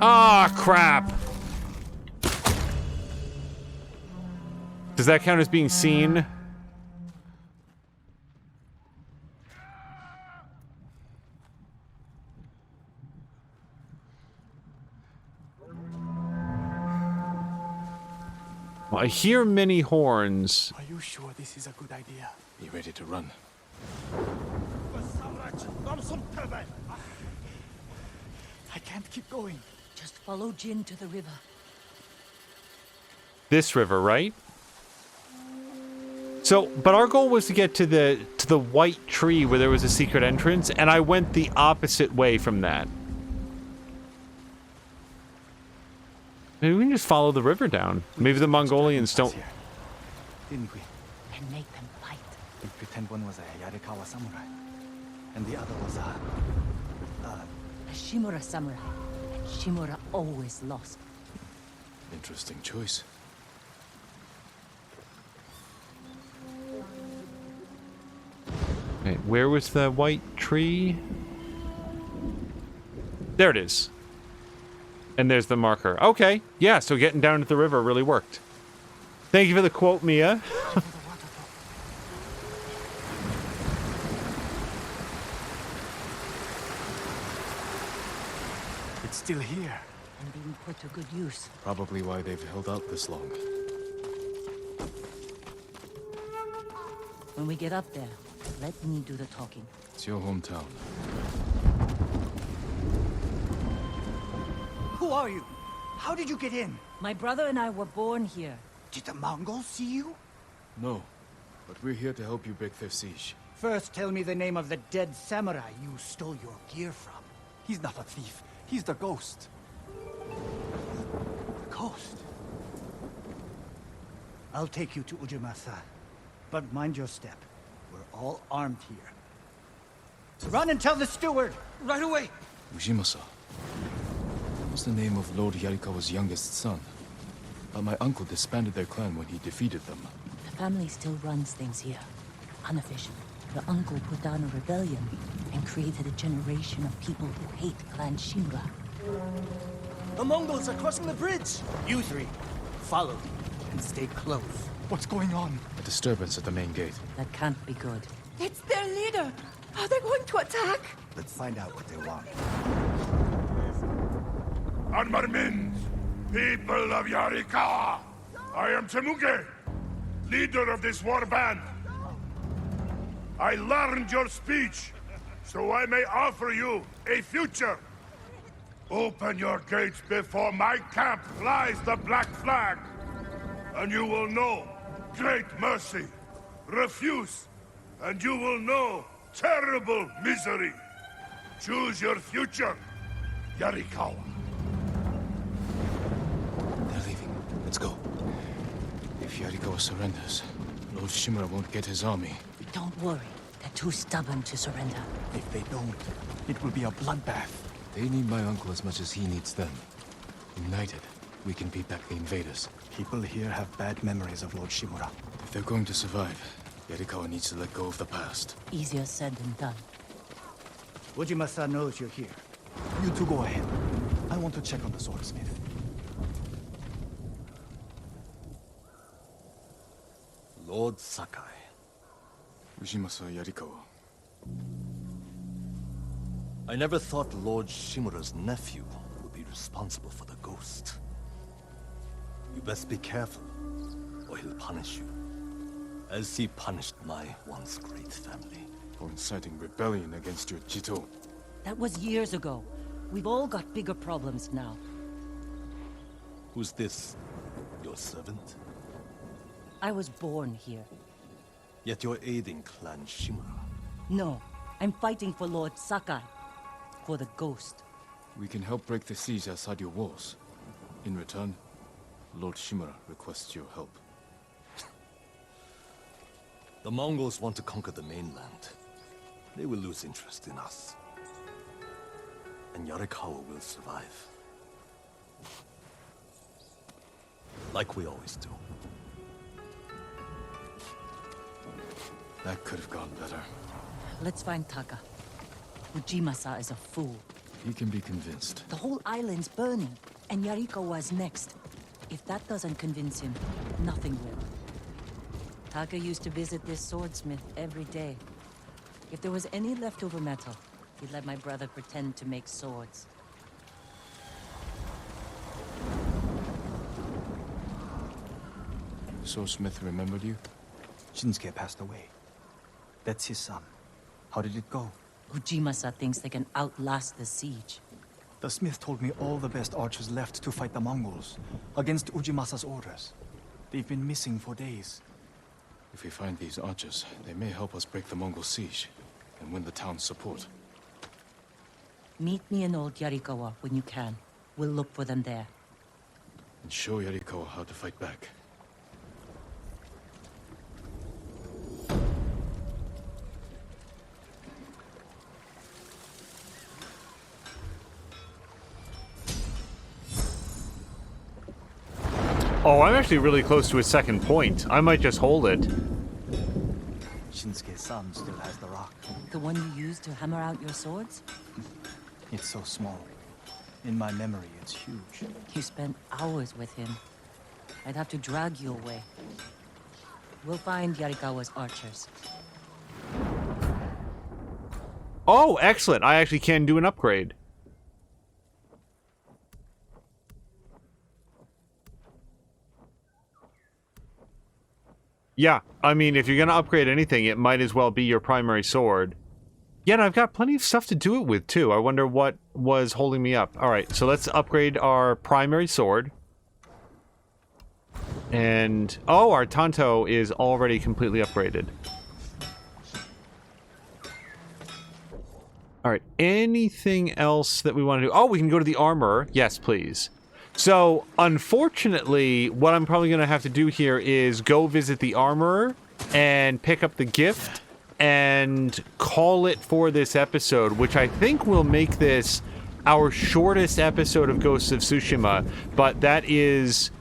Ah, crap. Does that count as being seen? Well, I hear many horns. Are you sure this is a good idea? You ready to run? I can't keep going. Just follow Jin to the river. This river, right? So, but our goal was to get to the white tree where there was a secret entrance, and I went the opposite way from that. Maybe we can just follow the river down. Maybe the Mongolians don't. Didn't we? And make them fight. We pretend one was a Yarikawa samurai, and the other was a Shimura samurai. And Shimura always lost. Interesting choice. Okay, where was the white tree? There it is. And there's the marker. Okay, yeah, so getting down to the river really worked. Thank you for the quote, Mia. It's still here. And being put to good use. Probably why they've held out this long. When we get up there, let me do the talking. It's your hometown. Who are you? How did you get in? My brother and I were born here. Did the Mongols see you? No, but we're here to help you break their siege. First, tell me the name of the dead samurai you stole your gear from. He's not a thief. He's the ghost. The ghost? I'll take you to Ujimasa. But mind your step. We're all armed here. So run and tell the steward! Right away! Ujimasa. What's the name of Lord Yarikawa's youngest son? My uncle disbanded their clan when he defeated them. The family still runs things here. Unofficial. The uncle put down a rebellion and created a generation of people who hate Clan Shimura. The Mongols are crossing the bridge! You three, follow and stay close. What's going on? A disturbance at the main gate. That can't be good. It's their leader! Are they going to attack? Let's find out what they want. Armarmins, people of Yarikawa! I am Temuge, leader of this war band. I learned your speech, so I may offer you a future. Open your gates before my camp flies the black flag, and you will know great mercy. Refuse, and you will know terrible misery. Choose your future, Yarikawa. They're leaving. Let's go. If Yarikawa surrenders, Lord Shimura won't get his army. Don't worry. They're too stubborn to surrender. If they don't, it will be a bloodbath. They need my uncle as much as he needs them. United, we can beat back the invaders. People here have bad memories of Lord Shimura. If they're going to survive, Yarikawa needs to let go of the past. Easier said than done. Ujimasa knows you're here. You two go ahead. I want to check on the swordsmith. Lord Sakai. Ujimasa Yarikawa. I never thought Lord Shimura's nephew would be responsible for the ghost. You best be careful, or he'll punish you. As he punished my once great family. For inciting rebellion against your Jito. That was years ago. We've all got bigger problems now. Who's this? Your servant? I was born here. Yet you're aiding Clan Shimura. No, I'm fighting for Lord Sakai. For the ghost. We can help break the siege outside your walls. In return, Lord Shimura requests your help. The Mongols want to conquer the mainland. they will lose interest in us. And Yarikawa will survive. Like we always do. That could have gone better. Let's find Taka. Ujimasa is a fool. He can be convinced. The whole island's burning, and Yarikawa's next. If that doesn't convince him, nothing will. Taka used to visit this swordsmith every day. If there was any leftover metal, he'd let my brother pretend to make swords. Swordsmith remembered you? Shinsuke passed away. That's his son. How did it go? Ujimasa thinks they can outlast the siege. The smith told me all the best archers left to fight the Mongols, against Ujimasa's orders. They've been missing for days. If we find these archers, they may help us break the Mongol siege and win the town's support. Meet me in Old Yarikawa when you can. We'll look for them there. And show Yarikawa how to fight back. Oh, I'm actually really close to a second point. I might just hold it. Shinsuke's son still has the rock. The one you used to hammer out your swords? It's so small. In my memory, it's huge. You spent hours with him. I'd have to drag you away. We'll find Yarikawa's archers. Oh, excellent. I actually can do an upgrade. Yeah, I mean, if you're going to upgrade anything, it might as well be your primary sword. Yeah, and I've got plenty of stuff to do it with, too. I wonder what was holding me up. All right, so let's upgrade our primary sword. And, oh, our Tanto is already completely upgraded. All right, anything else that we want to do? Oh, we can go to the armorer. Yes, please. So, unfortunately, what I'm probably going to have to do here is go visit the armorer and pick up the gift and call it for this episode, which I think will make this our shortest episode of Ghosts of Tsushima, but that is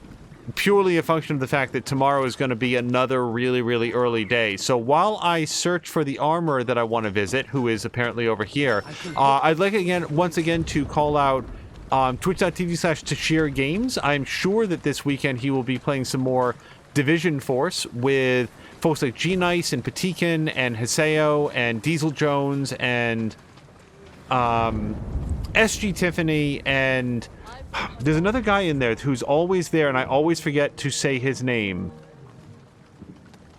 purely a function of the fact that tomorrow is going to be another really, really early day. So while I search for the armorer that I want to visit, who is apparently over here, I'd like once again to call out twitch.tv/Tashir Games. I'm sure that this weekend he will be playing some more Division Force with folks like G-Nice and Patikin and Haseo and Diesel Jones and SG Tiffany, and there's another guy in there who's always there and I always forget to say his name.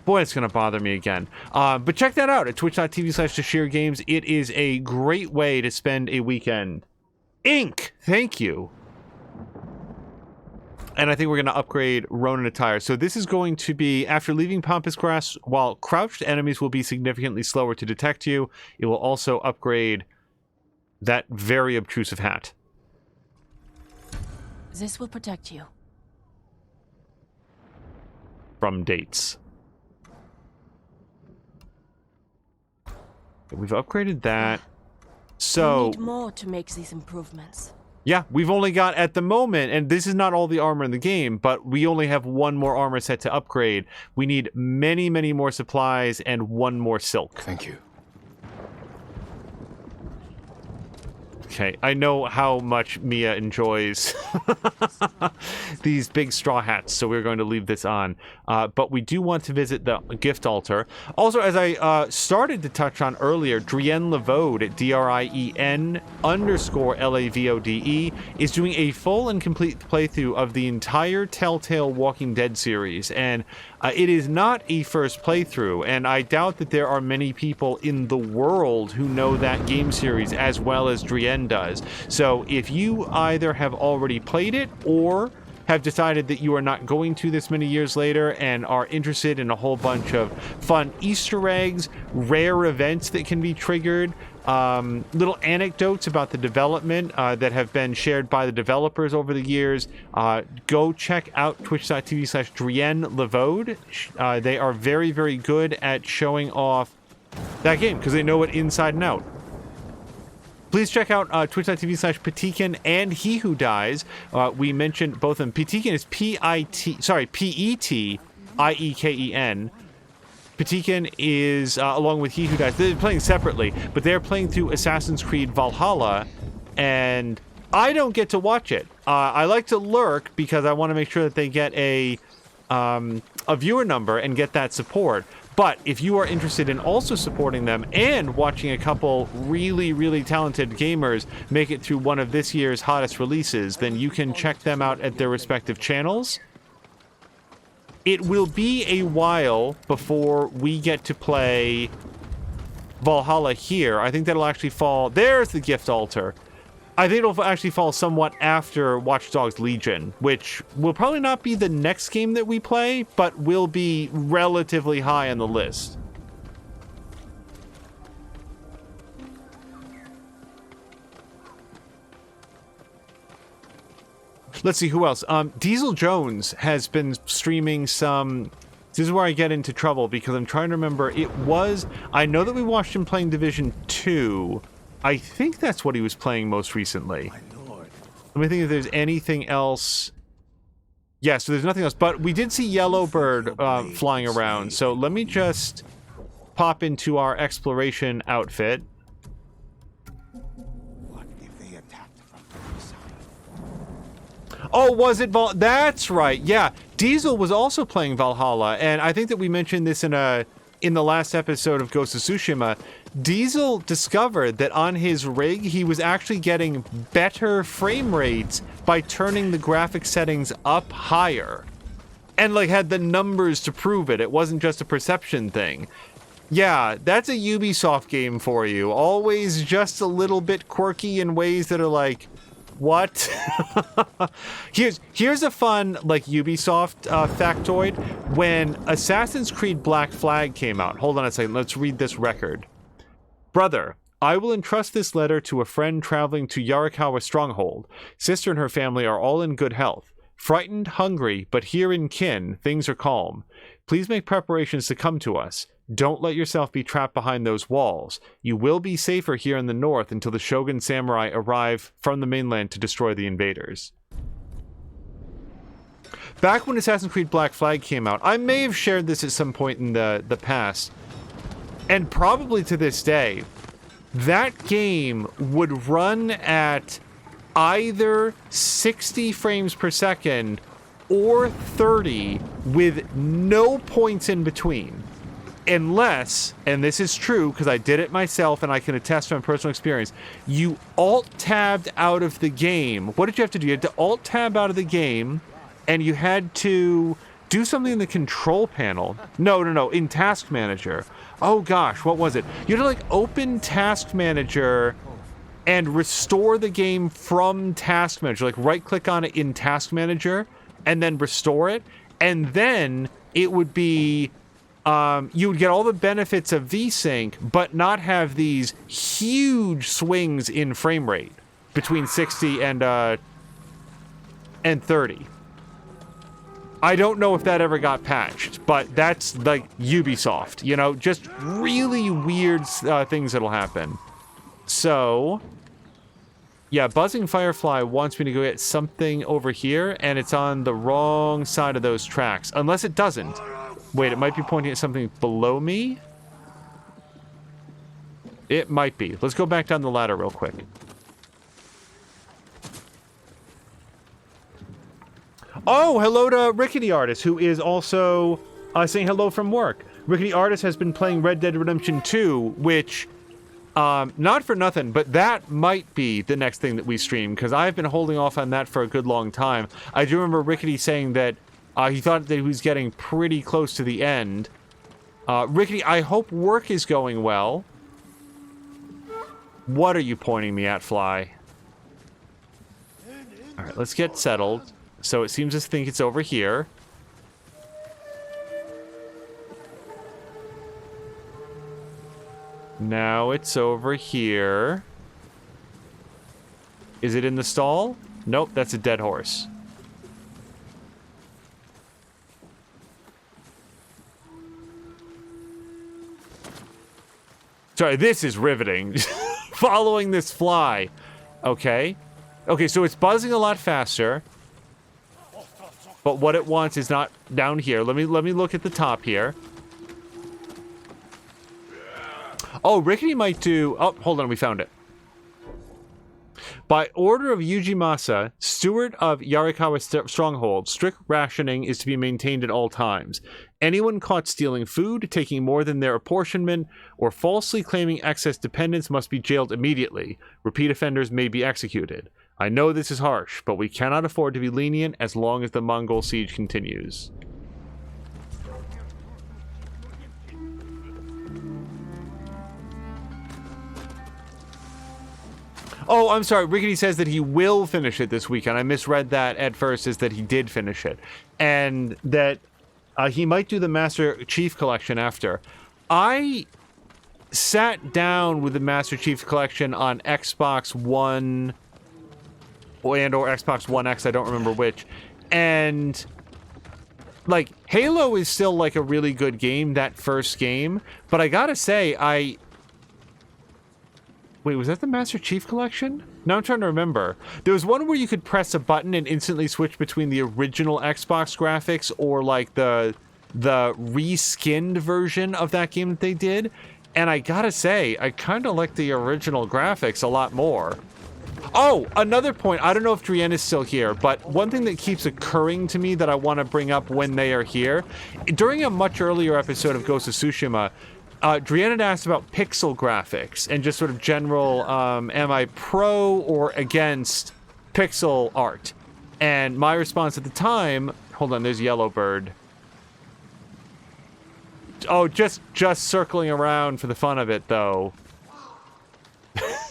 Boy, it's going to bother me again. But check that out at twitch.tv/Tashir Games. It is a great way to spend a weekend. Ink! Thank you. And I think we're going to upgrade Ronin attire. So this is going to be, after leaving Pampas Grass, while crouched, enemies will be significantly slower to detect you. It will also upgrade that very obtrusive hat. This will protect you. From dates. We've upgraded that. So, we need more to make these improvements. Yeah, we've only got at the moment, and this is not all the armor in the game, but we only have one more armor set to upgrade. We need many, many more supplies and one more silk. Thank you. Okay, I know how much Mia enjoys these big straw hats, so we're going to leave this on. But we do want to visit the gift altar. Also, as I started to touch on earlier, Drien Lavode at DRIEN_LAVODE is doing a full and complete playthrough of the entire Telltale Walking Dead series, and it is not a first playthrough, and I doubt that there are many people in the world who know that game series as well as Drien does. So if you either have already played it or have decided that you are not going to this many years later and are interested in a whole bunch of fun Easter eggs, rare events that can be triggered, little anecdotes about the development that have been shared by the developers over the years, go check out twitch.tv/DrienLavode. They are very, very good at showing off that game because they know it inside and out. Please check out twitch.tv/Petiken and He Who Dies. We mentioned both of them. Petiken is P-E-T-I-E-K-E-N. Petiken is, along with He Who Dies, they're playing separately, but they're playing through Assassin's Creed Valhalla, and I don't get to watch it. I like to lurk because I want to make sure that they get a viewer number and get that support. But if you are interested in also supporting them and watching a couple really, really talented gamers make it through one of this year's hottest releases, then you can check them out at their respective channels. It will be a while before we get to play Valhalla here. I think that'll actually fall... There's the gift altar. I think it'll actually fall somewhat after Watch Dogs Legion, which will probably not be the next game that we play, but will be relatively high on the list. Let's see, who else? Diesel Jones has been streaming some... This is where I get into trouble, because I'm trying to remember. It was... I know that we watched him playing Division 2. I think that's what he was playing most recently. Let me think if there's anything else. Yeah, so there's nothing else. But we did see Yellowbird flying around. So let me just pop into our exploration outfit. What if they attacked from the side? Oh, was it That's right. Yeah, Diesel was also playing Valhalla, and I think that we mentioned this in the last episode of Ghost of Tsushima. Diesel discovered that on his rig, he was actually getting better frame rates by turning the graphic settings up higher. And, like, had the numbers to prove it. It wasn't just a perception thing. Yeah, that's a Ubisoft game for you. Always just a little bit quirky in ways that are like, what? Here's a fun, like, Ubisoft factoid. When Assassin's Creed Black Flag came out, hold on a second, let's read this record. Brother, I will entrust this letter to a friend traveling to Yarikawa Stronghold. Sister and her family are all in good health. Frightened, hungry, but here in kin, things are calm. Please make preparations to come to us. Don't let yourself be trapped behind those walls. You will be safer here in the north until the Shogun samurai arrive from the mainland to destroy the invaders. Back when Assassin's Creed Black Flag came out, I may have shared this at some point in the past, and probably to this day, that game would run at either 60 frames per second or 30 with no points in between. Unless, and this is true because I did it myself and I can attest from personal experience, you alt-tabbed out of the game. What did you have to do? You had to alt-tab out of the game, and you had to do something in the control panel. No, in Task Manager. Oh gosh, what was it? You had to, like, open Task Manager and restore the game from Task Manager. Like, right-click on it in Task Manager and then restore it. And then it would be... you would get all the benefits of VSync, but not have these huge swings in frame rate between 60 and 30. I don't know if that ever got patched, but that's like Ubisoft, you know, just really weird things that'll happen. So, yeah, Buzzing Firefly wants me to go get something over here, and it's on the wrong side of those tracks, unless it doesn't. Wait, it might be pointing at something below me? It might be. Let's go back down the ladder real quick. Oh, hello to Rickety Artist, who is also saying hello from work. Rickety Artist has been playing Red Dead Redemption 2, which, not for nothing, but that might be the next thing that we stream, because I've been holding off on that for a good long time. I do remember Rickety saying that he thought that he was getting pretty close to the end. Rickety, I hope work is going well. What are you pointing me at, Fly? Alright, let's get settled. So it seems to think it's over here. Now it's over here. Is it in the stall? Nope, that's a dead horse. Sorry, this is riveting. Following this fly. Okay. Okay, so it's buzzing a lot faster. But what it wants is not down here. Let me look at the top here. Oh, Rickety might do... Oh, hold on, we found it. By order of Yuji Masa, steward of Yarikawa stronghold, strict rationing is to be maintained at all times. Anyone caught stealing food, taking more than their apportionment, or falsely claiming excess dependence must be jailed immediately. Repeat offenders may be executed. I know this is harsh, but we cannot afford to be lenient as long as the Mongol siege continues. Oh, I'm sorry. Rickety says that he will finish it this weekend. I misread that at first as that he did finish it. And that he might do the Master Chief Collection after. I sat down with the Master Chief Collection on Xbox One and or Xbox One X, I don't remember which. And like Halo is still like a really good game, that first game, but I gotta say, wait, was that the Master Chief Collection? No, I'm trying to remember. There was one where you could press a button and instantly switch between the original Xbox graphics or like the reskinned version of that game that they did. And I gotta say, I kind of like the original graphics a lot more. Oh, another point. I don't know if Drienne is still here, but one thing that keeps occurring to me that I want to bring up when they are here, during a much earlier episode of Ghost of Tsushima, Drienne had asked about pixel graphics and just sort of general, am I pro or against pixel art? And my response at the time, hold on, there's Yellowbird. Oh, just circling around for the fun of it, though.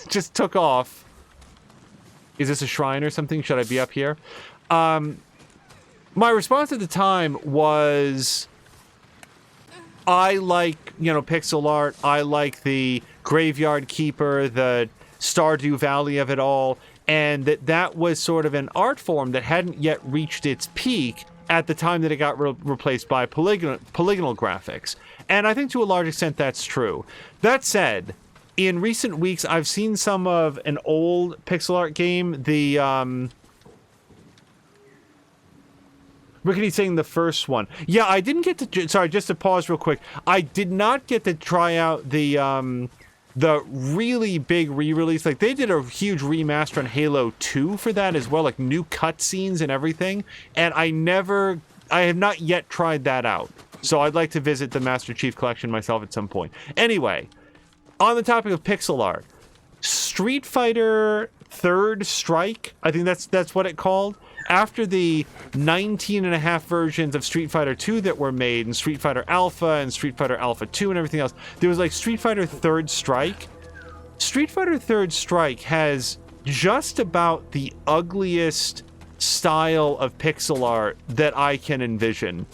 Just took off. Is this a shrine or something? Should I be up here? My response at the time was, I like, pixel art. I like the Graveyard Keeper, the Stardew Valley of it all, and that was sort of an art form that hadn't yet reached its peak at the time that it got replaced by polygonal graphics. And I think to a large extent that's true. That said, in recent weeks, I've seen some of an old pixel art game. Rickety's saying the first one. Yeah, I didn't get to... Sorry, just to pause real quick. I did not get to try out the really big re-release. Like, they did a huge remaster on Halo 2 for that as well, like new cutscenes and everything. And I have not yet tried that out. So I'd like to visit the Master Chief Collection myself at some point. Anyway, on the topic of pixel art, Street Fighter Third Strike, I think that's what it called. After the 19.5 versions of Street Fighter 2 that were made, and Street Fighter Alpha and Street Fighter Alpha 2 and everything else, there was like Street Fighter Third Strike. Street Fighter Third Strike has just about the ugliest style of pixel art that I can envision.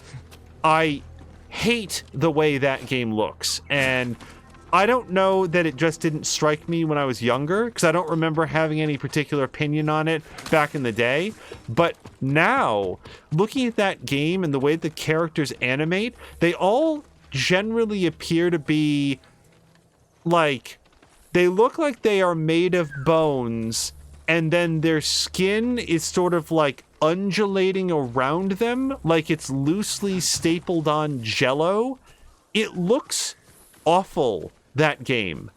I hate the way that game looks, and I don't know that it just didn't strike me when I was younger, because I don't remember having any particular opinion on it back in the day. But now, looking at that game and the way the characters animate, they all generally appear to be like, they look like they are made of bones, and then their skin is sort of like undulating around them, like it's loosely stapled on Jell-O. It looks awful, that game.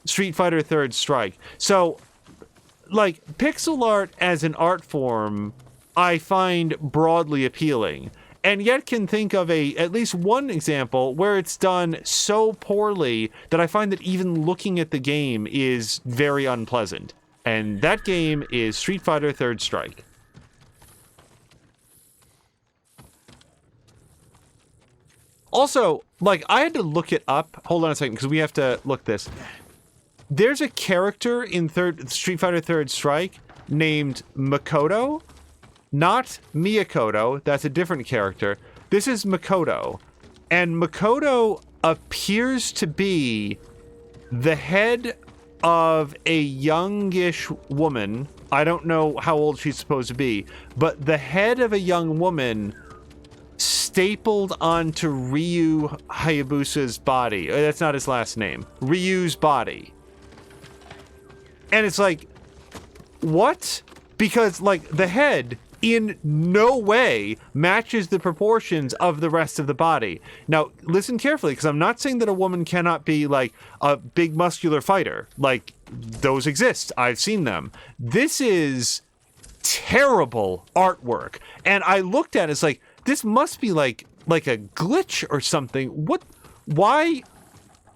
Street Fighter Third Strike. So, like, pixel art as an art form, I find broadly appealing, and yet can think of at least one example where it's done so poorly that I find that even looking at the game is very unpleasant. And that game is Street Fighter Third Strike. Also, like, I had to look it up. Hold on a second, because we have to look this. There's a character in Street Fighter Third Strike named Makoto. Not Miyakoto. That's a different character. This is Makoto. And Makoto appears to be the head of a youngish woman. I don't know how old she's supposed to be, but the head of a young woman stapled onto Ryu Hayabusa's body. That's not his last name. Ryu's body. And it's like, what? Because, like, the head in no way matches the proportions of the rest of the body. Now, listen carefully, because I'm not saying that a woman cannot be, like, a big muscular fighter. Like, those exist. I've seen them. This is terrible artwork. And I looked at it, it's like, this must be, like a glitch or something. What? Why?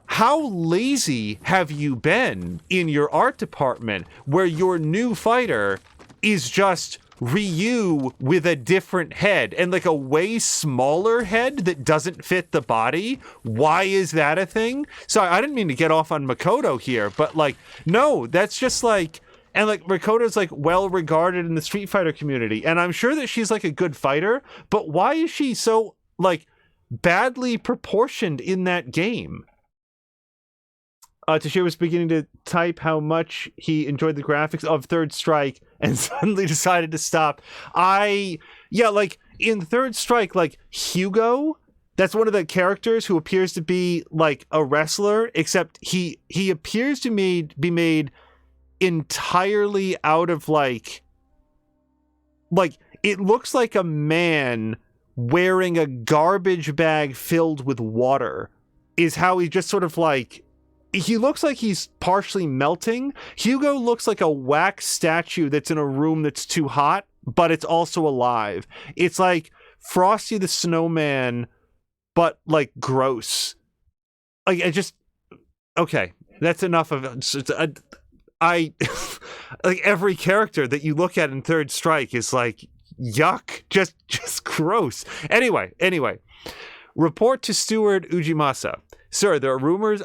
How lazy have you been in your art department where your new fighter is just Ryu with a different head and like a way smaller head that doesn't fit the body? Why is that a thing? Sorry, I didn't mean to get off on Makoto here, but like, no, that's just like, and like Makoto's like well regarded in the Street Fighter community, and I'm sure that she's like a good fighter, but why is she so like badly proportioned in that game? Toshio was beginning to type how much he enjoyed the graphics of Third Strike and suddenly decided to stop. Like in Third Strike, like Hugo, that's one of the characters who appears to be like a wrestler, except he appears to be made entirely out of like it looks like a man wearing a garbage bag filled with water is how he just sort of like, he looks like he's partially melting. Hugo looks like a wax statue that's in a room that's too hot, but it's also alive. It's like Frosty the Snowman, but like gross. Like okay, that's enough of it. I like every character that you look at in Third Strike is like yuck, just gross. Anyway, report to Steward Ujimasa. Sir, there are rumors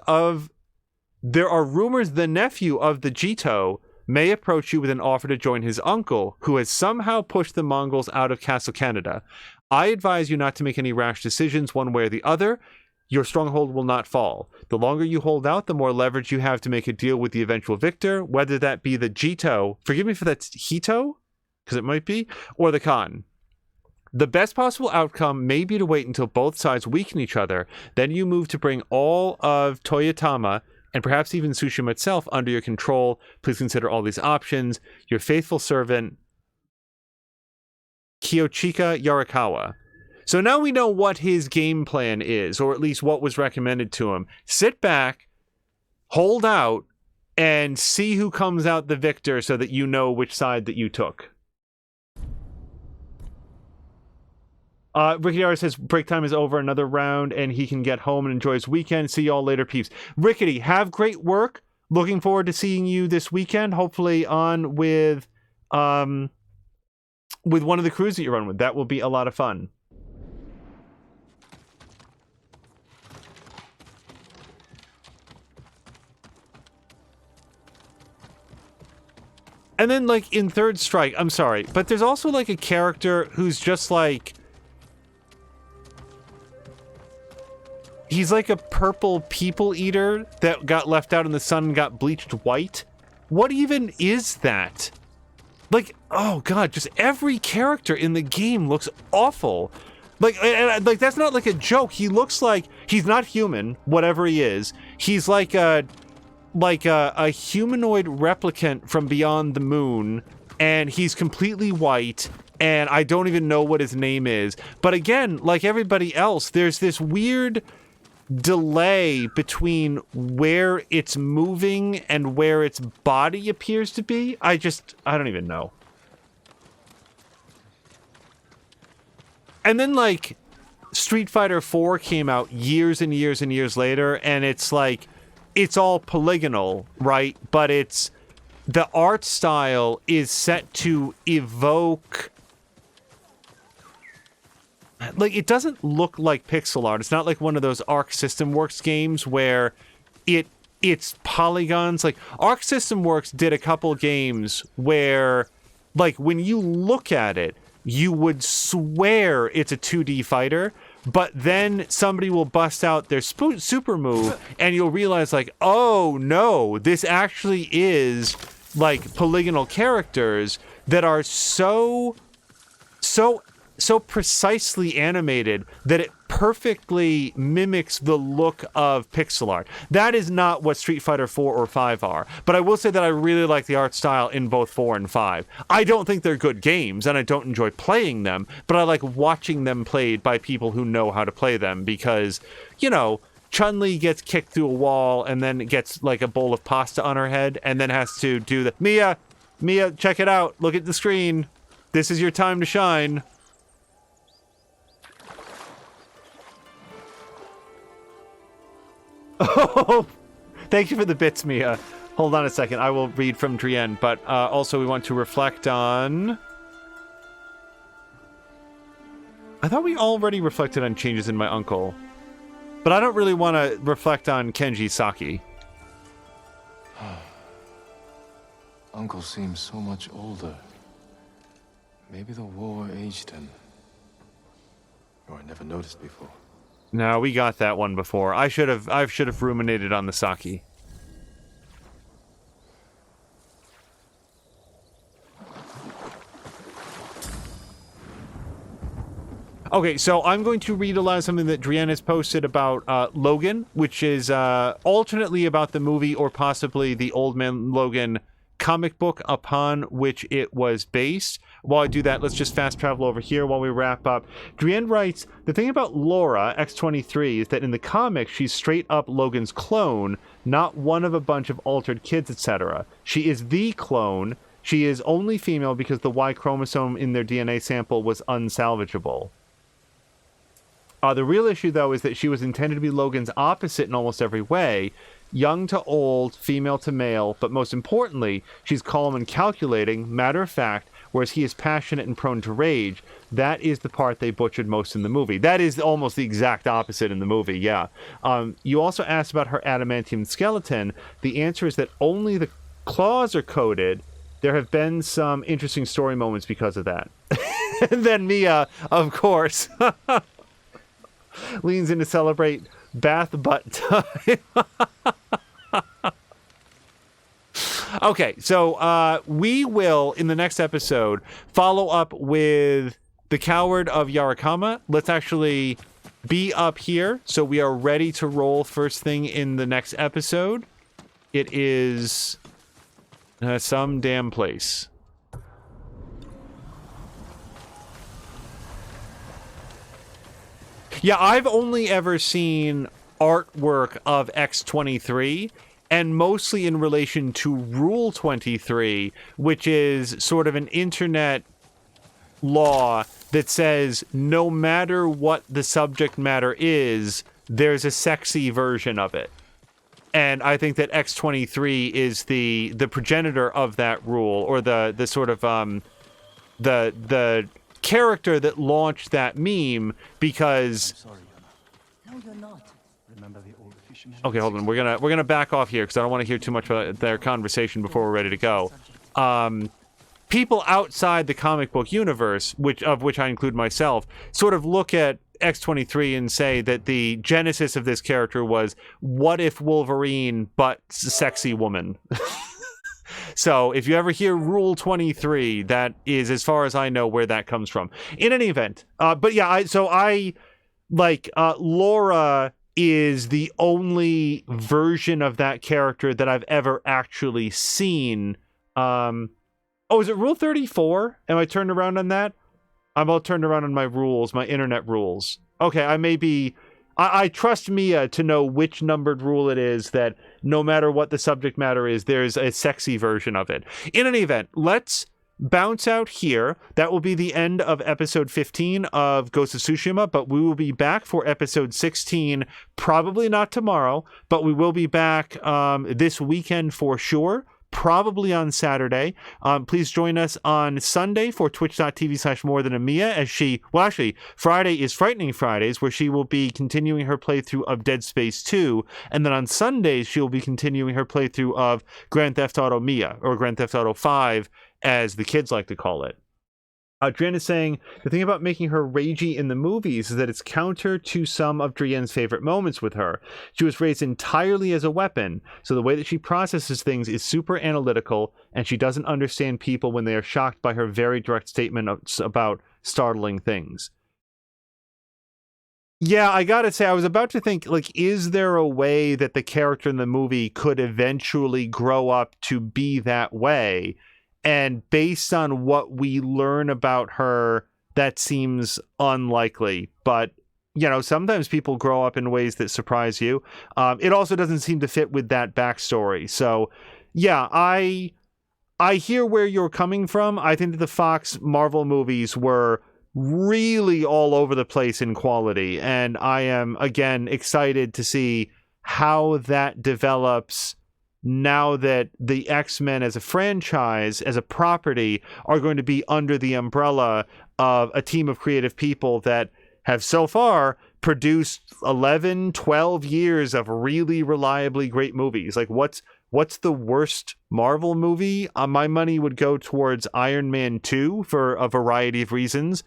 the nephew of the Jito may approach you with an offer to join his uncle, who has somehow pushed the Mongols out of Castle Canada. I advise you not to make any rash decisions one way or the other. Your stronghold will not fall. The longer you hold out, the more leverage you have to make a deal with the eventual victor, whether that be the Jito, forgive me if that's Hito, because it might be, or the Khan. The best possible outcome may be to wait until both sides weaken each other. Then you move to bring all of Toyotama and perhaps even Tsushima itself under your control. Please consider all these options. Your faithful servant, Kiyochika Yarikawa. So now we know what his game plan is, or at least what was recommended to him. Sit back, hold out, and see who comes out the victor so that you know which side that you took. Rickety R says break time is over, another round, and he can get home and enjoy his weekend. See y'all later, peeps. Rickety, have great work. Looking forward to seeing you this weekend. Hopefully on with one of the crews that you run with. That will be a lot of fun. And then, like, in Third Strike, I'm sorry, but there's also, like, a character who's just, like, he's like a purple people eater that got left out in the sun and got bleached white. What even is that? Like, oh god, just every character in the game looks awful. Like that's not like a joke. He looks like he's not human, whatever he is. He's like a humanoid replicant from beyond the moon, and he's completely white, and I don't even know what his name is. But again, like everybody else, there's this weird delay between where it's moving and where its body appears to be. I don't even know. And then, like, Street Fighter 4 came out years and years and years later, and it's like, it's all polygonal, right? But it's, the art style is set to evoke, like, it doesn't look like pixel art. It's not like one of those Arc System Works games where it's polygons. Like, Arc System Works did a couple games where, like, when you look at it, you would swear it's a 2D fighter, but then somebody will bust out their super move, and you'll realize, like, oh no, this actually is, like, polygonal characters that are so so precisely animated that it perfectly mimics the look of pixel art. That is not what Street Fighter 4 or 5 are, but I will say that I really like the art style in both 4 and 5. I don't think they're good games, and I don't enjoy playing them, but I like watching them played by people who know how to play them because, you know, Chun-Li gets kicked through a wall and then gets like a bowl of pasta on her head and then has to do the... Mia, check it out. Look at the screen. This is your time to shine. Oh, thank you for the bits, Mia. Hold on a second. I will read from Drienne, but also we want to reflect on... I thought we already reflected on changes in my uncle, but I don't really want to reflect on Kenji Saki. Uncle seems so much older. Maybe the war aged him. Or I never noticed before. No, we got that one before. I should have ruminated on the Saki. Okay, so I'm going to read aloud something that Drienne has posted about Logan, which is alternately about the movie or possibly the Old Man Logan comic book upon which it was based. While I do that, let's just fast travel over here while we wrap up. Drienne writes, the thing about Laura, X-23, is that in the comics, she's straight up Logan's clone, not one of a bunch of altered kids, etc. She is the clone. She is only female because the Y chromosome in their DNA sample was unsalvageable. The real issue, though, is that she was intended to be Logan's opposite in almost every way. Young to old, female to male, but most importantly, she's calm and calculating, matter of fact, whereas he is passionate and prone to rage. That is the part they butchered most in the movie. That is almost the exact opposite in the movie, yeah. You also asked about her adamantium skeleton. The answer is that only the claws are coded. There have been some interesting story moments because of that. And then Mia, of course, leans in to celebrate bath butt time. Okay, so we will, in the next episode, follow up with the Coward of Yarikama. Let's actually be up here, so we are ready to roll first thing in the next episode. It is some damn place. Yeah, I've only ever seen artwork of X-23, and mostly in relation to Rule 23, which is sort of an internet law that says no matter what the subject matter is, there's a sexy version of it. And I think that X-23 is the progenitor of that rule, or the sort of the character that launched that meme, because No, you're not. Remember the old fisherman? okay, hold on, we're gonna back off here because I don't want to hear too much about their conversation before we're ready to go. People outside the comic book universe, of which I include myself, sort of look at X-23 and say that the genesis of this character was, what if Wolverine but sexy woman? So if you ever hear Rule 23, that is, as far as I know, where that comes from. In any event, but yeah, Laura is the only version of that character that I've ever actually seen. Oh, is it Rule 34? Am I turned around on that? I'm all turned around on my rules, my internet rules. Okay, I may be... I trust Mia to know which numbered rule it is that no matter what the subject matter is, there's a sexy version of it. In any event, let's bounce out here. That will be the end of episode 15 of Ghost of Tsushima, but we will be back for episode 16, probably not tomorrow, but we will be back this weekend for sure. Probably on Saturday. Please join us on Sunday for twitch.tv/morethanamia as actually, Friday is Frightening Fridays, where she will be continuing her playthrough of Dead Space 2, and then on Sundays, she will be continuing her playthrough of Grand Theft Auto Mia, or Grand Theft Auto 5, as the kids like to call it. Drienne is saying, the thing about making her ragey in the movies is that it's counter to some of Drienne's favorite moments with her. She was raised entirely as a weapon, so the way that she processes things is super analytical, and she doesn't understand people when they are shocked by her very direct statement about startling things. Yeah, I gotta say, I was about to think, like, is there a way that the character in the movie could eventually grow up to be that way? And based on what we learn about her, that seems unlikely. But, you know, sometimes people grow up in ways that surprise you. It also doesn't seem to fit with that backstory. So, yeah, I hear where you're coming from. I think that the Fox Marvel movies were really all over the place in quality. And I am, again, excited to see how that develops now that the X-Men as a franchise, as a property, are going to be under the umbrella of a team of creative people that have so far produced 11, 12 years of really reliably great movies. Like, what's the worst Marvel movie? My money would go towards Iron Man 2 for a variety of reasons.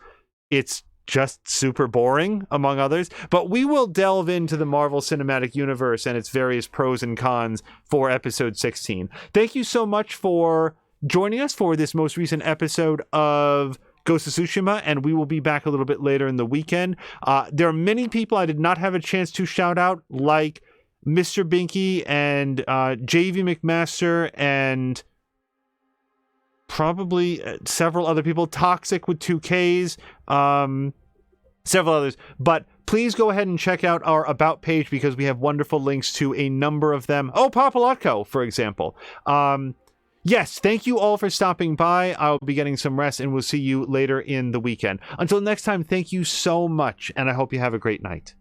It's just super boring, among others. But we will delve into the Marvel Cinematic Universe and its various pros and cons for episode 16. Thank you so much for joining us for this most recent episode of Ghost of Tsushima, and we will be back a little bit later in the weekend. There are many people I did not have a chance to shout out, like Mr. Binky and JV McMaster and probably several other people, Toxic with 2Ks, several others. But please go ahead and check out our About page because we have wonderful links to a number of them. Oh, Papalotko, for example. Yes, thank you all for stopping by. I'll be getting some rest and we'll see you later in the weekend. Until next time, thank you so much, and I hope you have a great night.